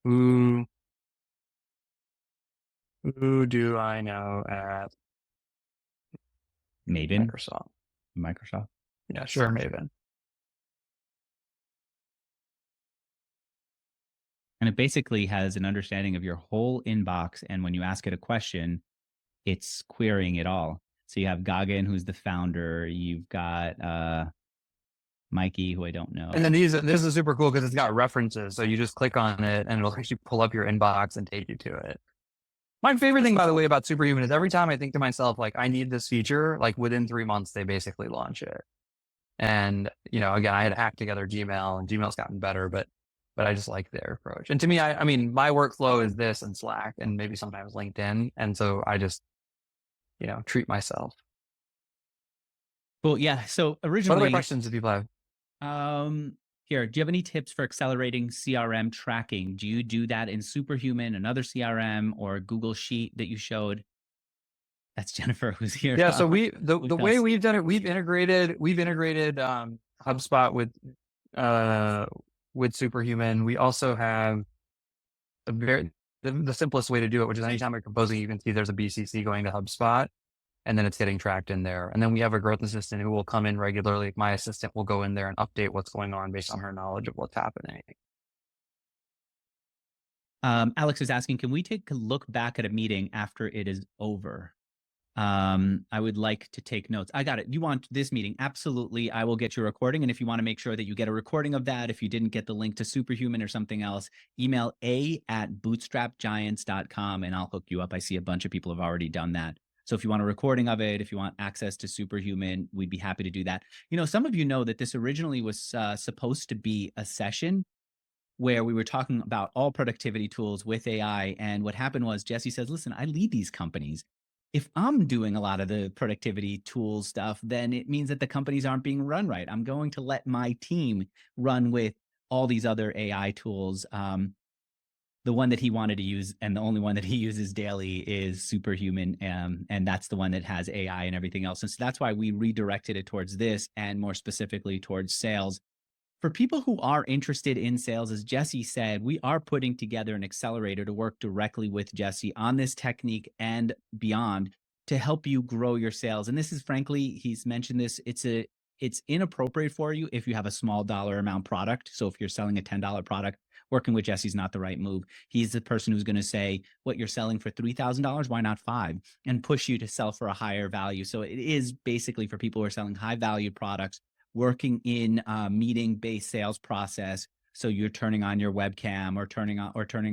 who do I know at Maven? Microsoft. Yeah, sure, Maven. And it basically has an understanding of your whole inbox. And when you ask it a question, it's querying it all. So you have Gagan, who's the founder. You've got Mikey, who I don't know. And then this is super cool because it's got references. So you just click on it and it'll actually pull up your inbox and take you to it. My favorite thing, by the way, about Superhuman is every time I think to myself, like, I need this feature, like within 3 months, they basically launch it. And, again, I had hacked together Gmail and Gmail's gotten better, but I just like their approach. And to me, I mean, my workflow is this and Slack and maybe sometimes LinkedIn. And so I just, treat myself. Well, yeah. So originally, what other questions do people have? Here, do you have any tips for accelerating CRM tracking? Do you do that in Superhuman, another CRM, or Google Sheet that you showed? That's Jennifer who's here. Yeah. So the way we've done it, we've integrated HubSpot with Superhuman. We also have the simplest way to do it, which is anytime we're composing, you can see there's a BCC going to HubSpot, and then it's getting tracked in there. And then we have a growth assistant who will come in regularly. My assistant will go in there and update what's going on based on her knowledge of what's happening. Alex is asking, can we take a look back at a meeting after it is over? I would like to take notes. I got it. You want this meeting? Absolutely. I will get your recording. And if you want to make sure that you get a recording of that, if you didn't get the link to Superhuman or something else, email a@bootstrapgiants.com and I'll hook you up. I see a bunch of people have already done that. So if you want a recording of it, if you want access to Superhuman, we'd be happy to do that. You know, some of you know that this originally was supposed to be a session where we were talking about all productivity tools with AI. And what happened was Jesse says, listen, I lead these companies. If I'm doing a lot of the productivity tools stuff, then it means that the companies aren't being run right. I'm going to let my team run with all these other AI tools. The one that he wanted to use and the only one that he uses daily is Superhuman. And that's the one that has AI and everything else. And so that's why we redirected it towards this and more specifically towards sales. For people who are interested in sales, as Jesse said, we are putting together an accelerator to work directly with Jesse on this technique and beyond to help you grow your sales. And this is frankly, he's mentioned this, it's inappropriate for you if you have a small dollar amount product. So if you're selling a $10 product, working with Jesse's not the right move. He's the person who's going to say, what you're selling for $3,000, why not $5,000? And push you to sell for a higher value. So it is basically for people who are selling high value products, working in a meeting-based sales process. So you're turning on your webcam or turning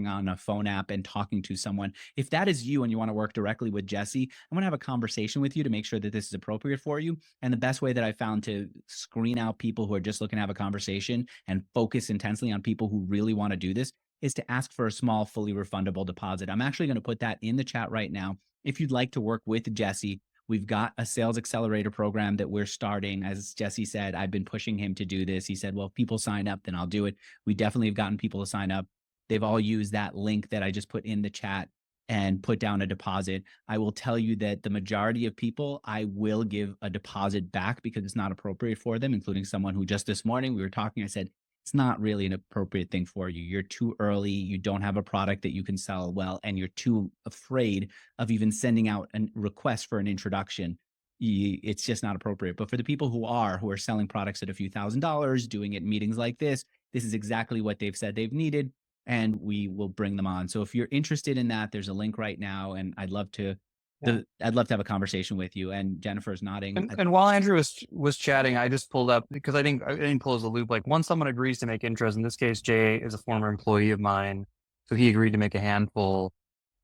on a phone app and talking to someone. If that is you and you want to work directly with Jesse, I'm going to have a conversation with you to make sure that this is appropriate for you. And the best way that I found to screen out people who are just looking to have a conversation and focus intensely on people who really want to do this is to ask for a small, fully refundable deposit. I'm actually going to put that in the chat right now. If you'd like to work with Jesse, we've got a sales accelerator program that we're starting. As Jesse said, I've been pushing him to do this. He said, well, if people sign up, then I'll do it. We definitely have gotten people to sign up. They've all used that link that I just put in the chat and put down a deposit. I will tell you that the majority of people, I will give a deposit back because it's not appropriate for them, including someone who just this morning we were talking, I said, it's not really an appropriate thing for you. You're too early. You don't have a product that you can sell well, and you're too afraid of even sending out a request for an introduction. It's just not appropriate. But for the people who are selling products at a few $1,000s, doing it in meetings like this is exactly what they've said they've needed, and we will bring them on. So if you're interested in that, there's a link right now, and I'd love to have a conversation with you. And Jennifer's nodding. And while Andrew was chatting, I just pulled up because I didn't close the loop. Like once someone agrees to make intros, in this case, Jay is a former employee of mine, so he agreed to make a handful.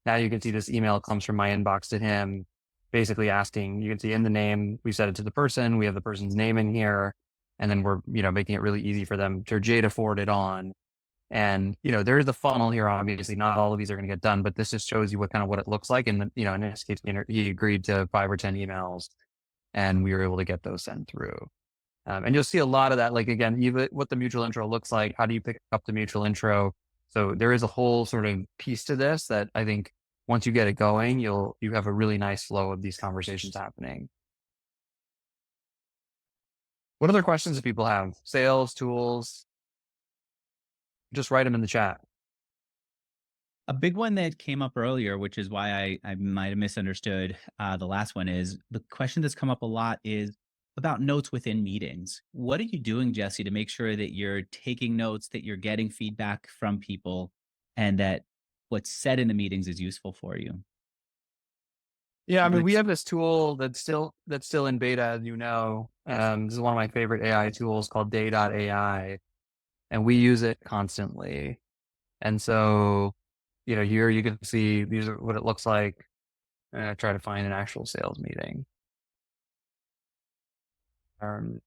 Now you can see this email comes from my inbox to him, basically asking. You can see in the name we set it to the person. We have the person's name in here, and then we're making it really easy for them for Jay to forward it on. And, there is a funnel here. Obviously, not all of these are going to get done, but this just shows you what it looks like. And, in this case, he agreed to 5 or 10 emails and we were able to get those sent through. And you'll see a lot of that, like, again, even what the mutual intro looks like. How do you pick up the mutual intro? So there is a whole sort of piece to this that I think once you get it going, you have a really nice flow of these conversations happening. What other questions do people have? Sales, tools? Just write them in the chat. A big one that came up earlier, which is why I might have misunderstood the last one, is the question that's come up a lot is about notes within meetings. What are you doing, Jesse, to make sure that you're taking notes, that you're getting feedback from people, and that what's said in the meetings is useful for you? Yeah, I mean, we have this tool that's still in beta, as you know. This is one of my favorite AI tools called Day.ai. And we use it constantly. And so, here you can see these are what it looks like. I try to find an actual sales meeting. And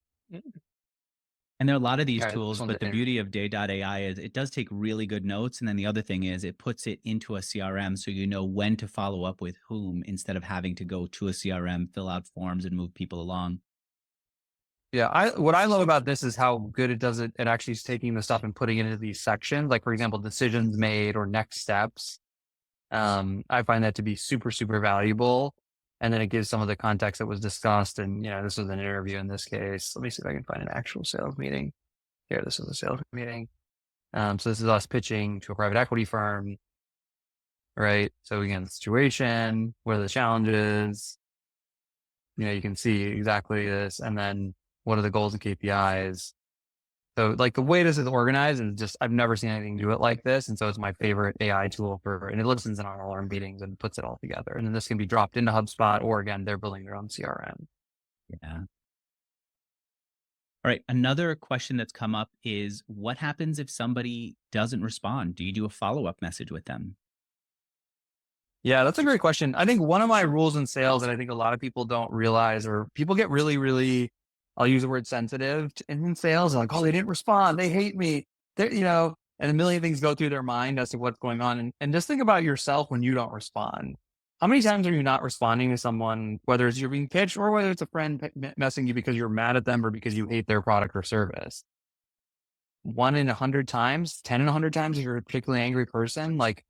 there are a lot of these tools, but the beauty of Day.ai is it does take really good notes. And then the other thing is it puts it into a CRM so you know when to follow up with whom instead of having to go to a CRM, fill out forms and move people along. Yeah, what I love about this is how good it does it. It actually is taking the stuff and putting it into these sections, like for example, decisions made or next steps. I find that to be super, super valuable. And then it gives some of the context that was discussed. And, this was an interview in this case. Let me see if I can find an actual sales meeting. Here, this is a sales meeting. So this is us pitching to a private equity firm, right? So again, the situation, what are the challenges? You can see exactly this, and then what are the goals and KPIs? So like the way this is organized is just, I've never seen anything do it like this. And so it's my favorite AI tool and it listens in on all our meetings and puts it all together. And then this can be dropped into HubSpot, or again, they're building their own CRM. Yeah. All right. Another question that's come up is, what happens if somebody doesn't respond? Do you do a follow-up message with them? Yeah, that's a great question. I think one of my rules in sales that I think a lot of people don't realize, or people get really, really, I'll use the word sensitive in sales. They're like, oh, they didn't respond. They hate me. And a million things go through their mind as to what's going on. And just think about yourself when you don't respond. How many times are you not responding to someone, whether it's you're being pitched or whether it's a friend messing you because you're mad at them or because you hate their product or service? 1 in 100 times, 10 in 100 times if you're a particularly angry person. Like,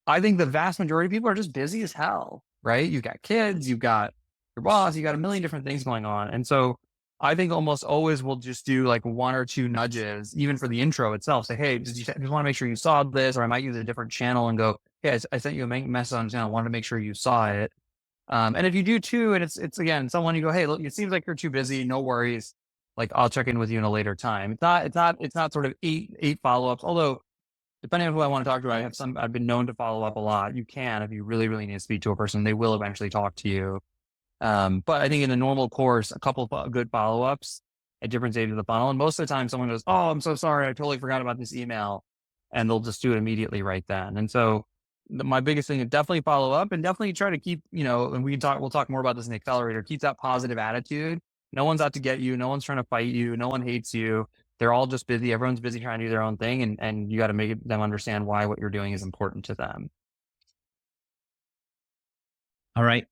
I think the vast majority of people are just busy as hell, right? You've got kids, you've got your boss, you got a million different things going on. And so I think almost always we'll just do like 1 or 2 nudges, even for the intro itself. Say, hey, just want to make sure you saw this, or I might use a different channel and go, hey, I sent you a message on channel. I wanted to make sure you saw it. And if you do too, and it's again, someone you go, hey, look, it seems like you're too busy. No worries. Like, I'll check in with you in a later time. It's not sort of eight follow-ups. Although depending on who I want to talk to, I've been known to follow up a lot. You can, if you really, really need to speak to a person, they will eventually talk to you. But I think in a normal course, a couple of good follow-ups at different stages of the funnel. And most of the time someone goes, oh, I'm so sorry. I totally forgot about this email. And they'll just do it immediately right then. And so my biggest thing is definitely follow up and definitely try to keep, and we'll talk more about this in the Accelerator, keep that positive attitude. No one's out to get you. No one's trying to fight you. No one hates you. They're all just busy. Everyone's busy trying to do their own thing. And you got to make them understand why what you're doing is important to them. All right.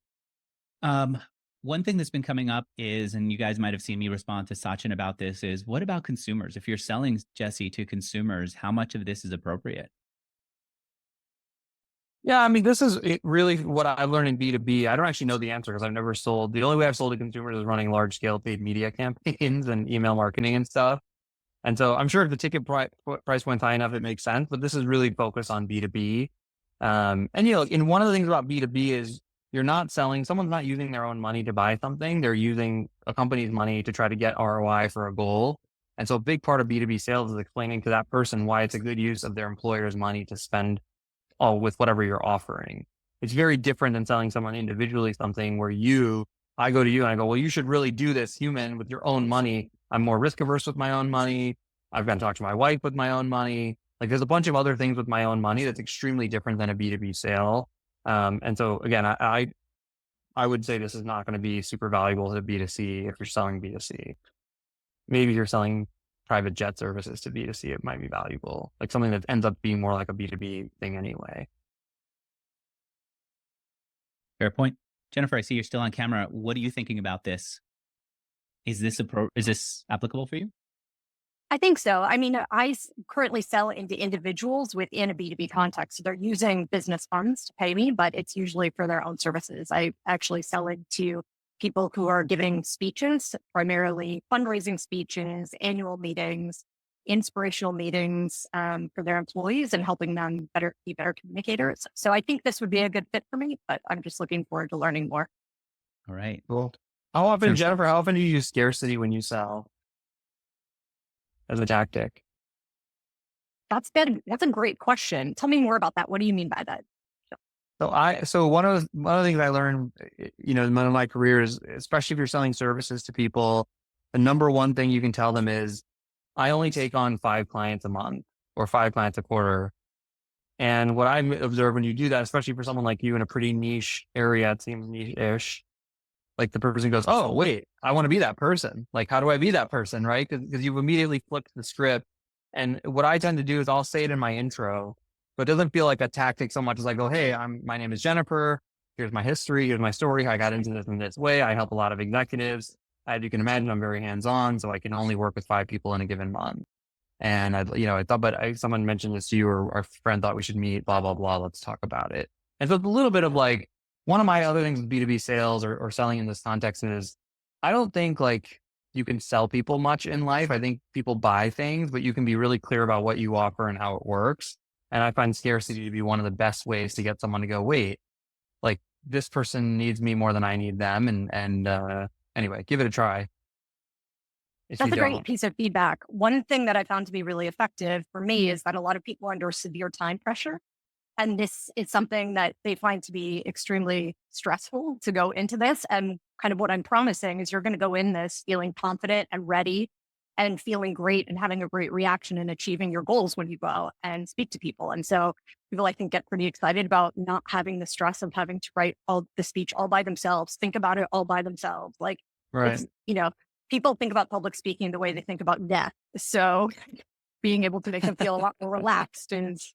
One thing that's been coming up is, and you guys might have seen me respond to Sachin about this, is what about consumers? If you're selling, Jesse, to consumers, how much of this is appropriate? Yeah, I mean, this is really what I've learned in B2B. I don't actually know the answer because I've never sold. The only way I've sold to consumers is running large scale paid media campaigns and email marketing and stuff. And so I'm sure if the ticket price went high enough, it makes sense, but this is really focused on B2B. And and one of the things about B2B is you're not selling, someone's not using their own money to buy something. They're using a company's money to try to get ROI for a goal. And so a big part of B2B sales is explaining to that person why it's a good use of their employer's money to spend with whatever you're offering. It's very different than selling someone individually something where I go to you and I go, well, you should really do this human with your own money. I'm more risk averse with my own money. I've got to talk to my wife with my own money. Like, there's a bunch of other things with my own money that's extremely different than a B2B sale. And so again, I would say this is not going to be super valuable to B2C if you're selling B2C. Maybe if you're selling private jet services to B2C, it might be valuable, like something that ends up being more like a B2B thing anyway. Fair point. Jennifer, I see you're still on camera. What are you thinking about this? Is this applicable for you? I think so. I mean, I currently sell into individuals within a B2B context. So they're using business funds to pay me, but it's usually for their own services. I actually sell into people who are giving speeches, primarily fundraising speeches, annual meetings, inspirational meetings for their employees and helping them be better communicators. So I think this would be a good fit for me, but I'm just looking forward to learning more. All right. Cool. Jennifer, how often do you use scarcity when you sell as a tactic? That's a great question. Tell me more about that. What do you mean by that? So one of the things I learned, in my career is, especially if you're selling services to people, the number one thing you can tell them is, I only take on 5 clients a month or 5 clients a quarter. And what I observe when you do that, especially for someone like you in a pretty niche area, it seems niche-ish, like the person goes, oh, wait, I want to be that person. Like, how do I be that person? Right. Because you've immediately flipped the script. And what I tend to do is I'll say it in my intro, but it doesn't feel like a tactic so much as I go, hey, my name is Jennifer. Here's my history. Here's my story. I got into this in this way. I help a lot of executives. As you can imagine, I'm very hands-on, so I can only work with 5 people in a given month. And I thought, but someone mentioned this to you, or our friend thought we should meet, blah, blah, blah. Let's talk about it. And so it's a little bit of like, one of my other things with B2B sales or selling in this context is, I don't think like you can sell people much in life. I think people buy things, but you can be really clear about what you offer and how it works. And I find scarcity to be one of the best ways to get someone to go, wait, like this person needs me more than I need them. Anyway, give it a try. That's a great piece of feedback. One thing that I found to be really effective for me is that a lot of people are under severe time pressure. And this is something that they find to be extremely stressful to go into this. And kind of what I'm promising is you're going to go in this feeling confident and ready and feeling great and having a great reaction and achieving your goals when you go out and speak to people. And so people, I think, get pretty excited about not having the stress of having to write all the speech all by themselves, think about it all by themselves. Like, Right. it's, people think about public speaking the way they think about death. So being able to make them feel a lot more relaxed is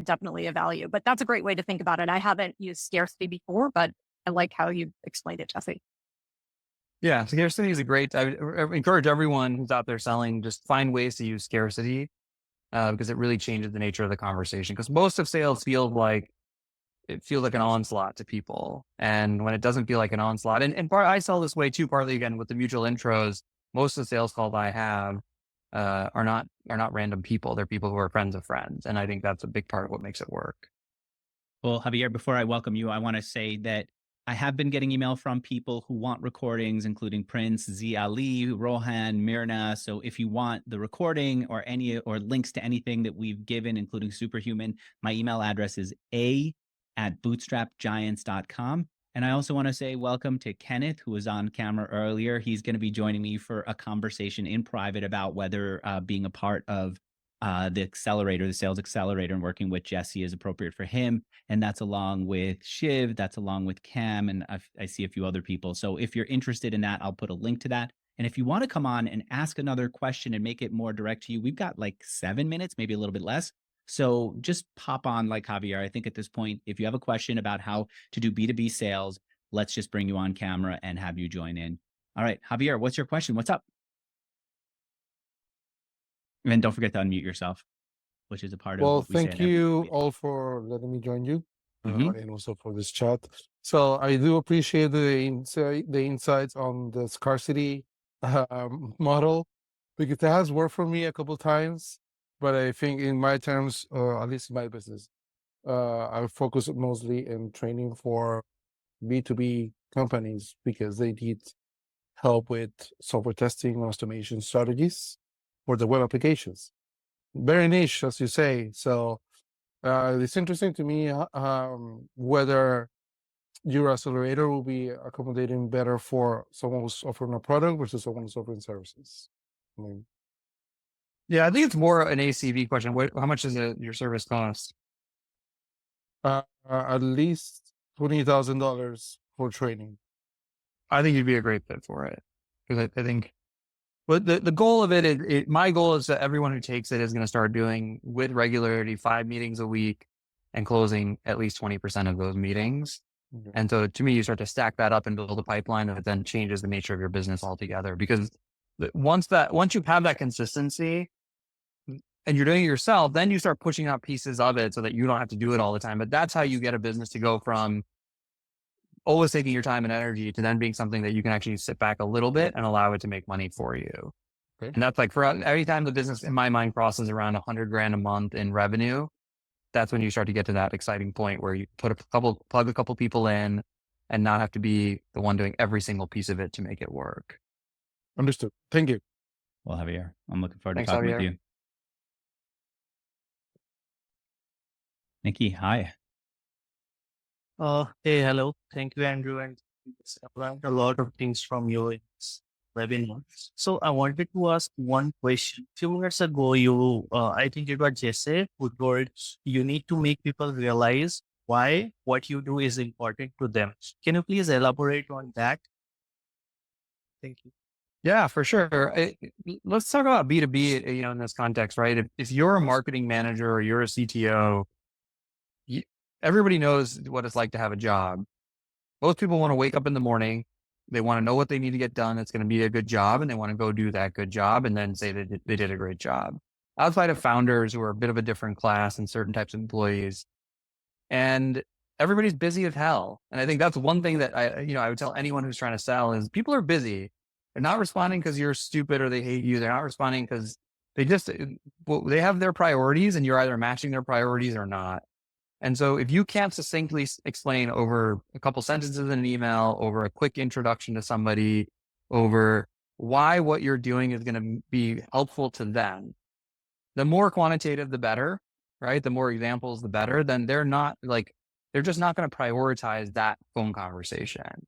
definitely a value. But that's a great way to think about it. I haven't used scarcity before, but I like how you explained it, Jesse. Yeah, scarcity is I encourage everyone who's out there selling, just find ways to use scarcity because it really changes the nature of the conversation. Because most of sales feels like an onslaught to people. And when it doesn't feel like an onslaught, and I sell this way too, partly again with the mutual intros, most of the sales calls I have are not random people. They're people who are friends of friends. And I think that's a big part of what makes it work. Well, Javier, before I welcome you, I want to say that I have been getting email from people who want recordings, including Prince, Z Ali, Rohan, Mirna. So if you want the recording or links to anything that we've given, including Superhuman, my email address is a@bootstrapgiants.com. And I also want to say welcome to Kenneth, who was on camera earlier. He's going to be joining me for a conversation in private about whether being a part of the Accelerator, the Sales Accelerator, and working with Jesse is appropriate for him. And that's along with Shiv, that's along with Cam, and I see a few other people. So if you're interested in that, I'll put a link to that. And if you want to come on and ask another question and make it more direct to you, we've got like 7 minutes, maybe a little bit less. So just pop on like Javier. I think at this point, if you have a question about how to do B2B sales, let's just bring you on camera and have you join in. All right, Javier, what's your question? What's up? And don't forget to unmute yourself, which is a part of what we thank say. you all for letting me join you Mhm. and also for this chat. So I do appreciate the insights on the scarcity model because it has worked for me a couple times. But I think in my terms, at least in my business, I focus mostly in training for B2B companies because they need help with software testing, automation strategies for the web applications. Very niche, as you say. So it's interesting to me whether your accelerator will be accommodating better for someone who's offering a product versus someone who's offering services. I mean, Yeah, I think it's more an ACV question. How much does your service cost? at least $20,000 for training. I think you'd be a great fit for it because I think, but the goal of it, my goal is that everyone who takes it is going to start doing with regularity 5 meetings a week and closing at least 20% of those meetings. Okay. And so to me, you start to stack that up and build a pipeline that then changes the nature of your business altogether. Because once you have that consistency and you're doing it yourself, then you start pushing out pieces of it so that you don't have to do it all the time. But that's how you get a business to go from always taking your time and energy to then being something that you can actually sit back a little bit and allow it to make money for you. Okay. And that's like for every time the business in my mind crosses around $100,000 a month in revenue, that's when you start to get to that exciting point where you plug a couple people in and not have to be the one doing every single piece of it to make it work. Understood. Thank you. Well, Javier, I'm looking forward Thanks, to talking Javier. with you. Nikki, hi. Hey, hello. Thank you, Andrew. And I've learned a lot of things from you in this webinar. So I wanted to ask one question. A few minutes ago, I think it was Jesse who told you need to make people realize why what you do is important to them. Can you please elaborate on that? Thank you. Yeah, for sure. Let's talk about B2B, in this context, right? If you're a marketing manager or you're a CTO, everybody knows what it's like to have a job. Most people want to wake up in the morning. They want to know what they need to get done. It's going to be a good job, and they want to go do that good job and then say that they did a great job. Outside of founders who are a bit of a different class and certain types of employees, and everybody's busy as hell. And I think that's one thing that I would tell anyone who's trying to sell is people are busy. They're not responding because you're stupid or they hate you. They're not responding because they have their priorities and you're either matching their priorities or not. And so if you can't succinctly explain over a couple sentences in an email, over a quick introduction to somebody, over why what you're doing is going to be helpful to them, the more quantitative, the better, right? The more examples, the better. Then they're just not going to prioritize that phone conversation,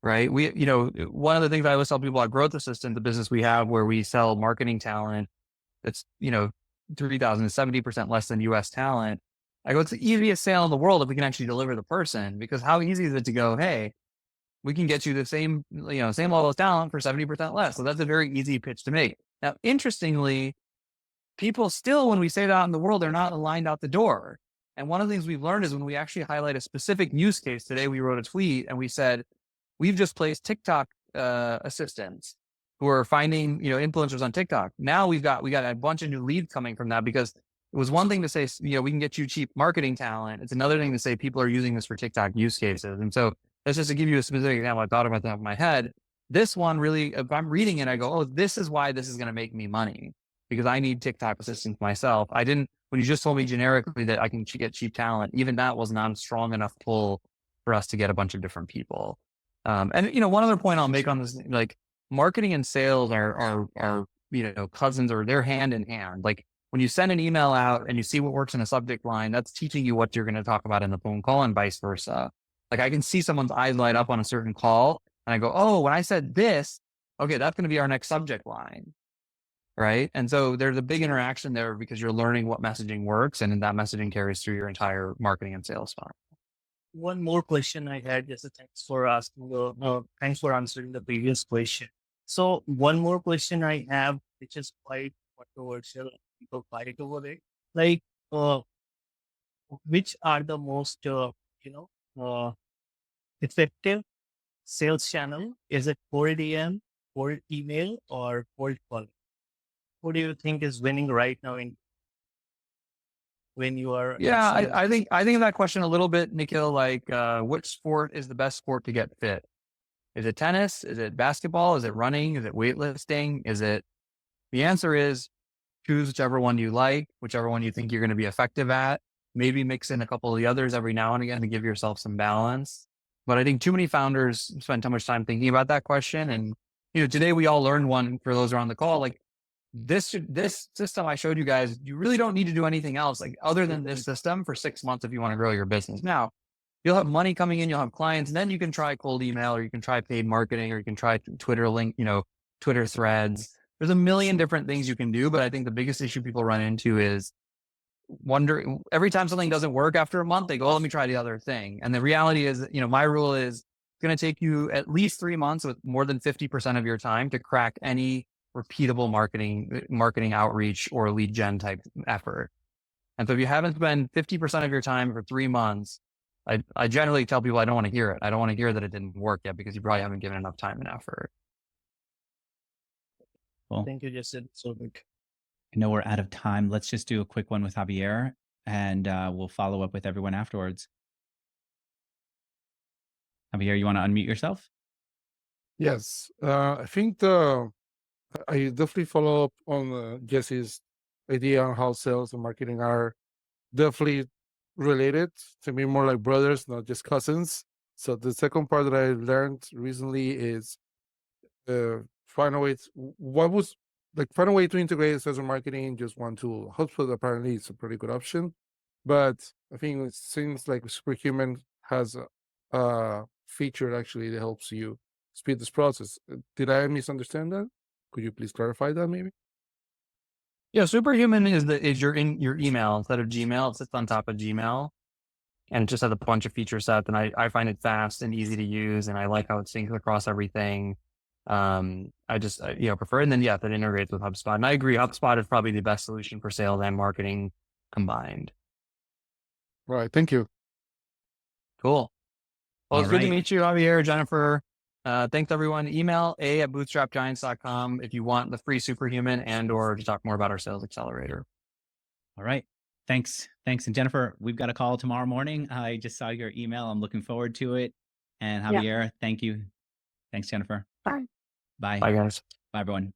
right? One of the things I always tell people at Growth Assistant, the business we have where we sell marketing talent, that's, 3,070% less than US talent. I go, it's the easiest sale in the world if we can actually deliver the person, because how easy is it to go, hey, we can get you the same level of talent for 70% less. So that's a very easy pitch to make. Now, interestingly, people still, when we say that out in the world, they're not aligned out the door. And one of the things we've learned is when we actually highlight a specific use case, today we wrote a tweet and we said, we've just placed TikTok assistants who are finding, influencers on TikTok. Now we got a bunch of new leads coming from that, because it was one thing to say, we can get you cheap marketing talent. It's another thing to say people are using this for TikTok use cases. And so that's just to give you a specific example. I thought about that in my head. This one really, if I'm reading it, I go, oh, this is why this is going to make me money, because I need TikTok assistants myself. When you just told me generically that I can get cheap talent, even that was not a strong enough pull for us to get a bunch of different people. And one other point I'll make on this, like marketing and sales are cousins, or they're hand in hand. Like when you send an email out and you see what works in a subject line, that's teaching you what you're going to talk about in the phone call, and vice versa. Like I can see someone's eyes light up on a certain call and I go, oh, when I said this, okay, that's going to be our next subject line. Right. And so there's a big interaction there, because you're learning what messaging works, and then that messaging carries through your entire marketing and sales funnel. One more question I had, just thanks for asking. Thanks for answering the previous question. So one more question I have, which is quite controversial. People fight over it. Like, which are the most, effective sales channel? Is it cold DM, cold email, or cold call? What do you think is winning right now when you are? Yeah, I think that question a little bit, Nikhil, like which sport is the best sport to get fit? Is it tennis? Is it basketball? Is it running? Is it weightlifting? The answer is choose whichever one you like, whichever one you think you're going to be effective at. Maybe mix in a couple of the others every now and again to give yourself some balance. But I think too many founders spend too much time thinking about that question. And, today we all learned one, for those who are on the call, like this system I showed you guys, you really don't need to do anything else like other than this system for 6 months if you want to grow your business. Now, you'll have money coming in, you'll have clients, and then you can try cold email, or you can try paid marketing, or you can try Twitter link, Twitter threads. There's a million different things you can do, but I think the biggest issue people run into is wondering every time something doesn't work after a month, they go, oh, let me try the other thing. And the reality is, my rule is it's going to take you at least 3 months with more than 50% of your time to crack any repeatable marketing outreach or lead gen type effort. And so if you haven't spent 50% of your time for 3 months, I generally tell people I don't want to hear it. I don't want to hear that it didn't work yet, because you probably haven't given enough time and effort. Well, Thank you, Justin. So good. I know we're out of time. Let's just do a quick one with Javier, and we'll follow up with everyone afterwards. Javier, you want to unmute yourself? Yes. I think I definitely follow up on Jesse's idea on how sales and marketing are definitely related, to me more like brothers, not just cousins. So the second part that I learned recently is find a way to integrate sales and marketing in just one tool. HubSpot apparently is a pretty good option, but I think it seems like Superhuman has a feature actually that helps you speed this process. Did I misunderstand that? Could you please clarify that maybe? Yeah, Superhuman is your email instead of Gmail. It sits on top of Gmail, and it just has a bunch of feature sets. And I find it fast and easy to use, and I like how it syncs across everything. I just prefer it. And then that integrates with HubSpot. And I agree, HubSpot is probably the best solution for sales and marketing combined. Right. Thank you. Cool. Well, it's All good to right. meet you, Javier, Jennifer. Thanks everyone. Email a@bootstrapgiants.com if you want the free Superhuman and/or to talk more about our sales accelerator. All right. Thanks. And Jennifer, we've got a call tomorrow morning. I just saw your email. I'm looking forward to it. And Javier, thank you. Thanks, Jennifer. Bye. Bye. Bye, guys. Bye, everyone.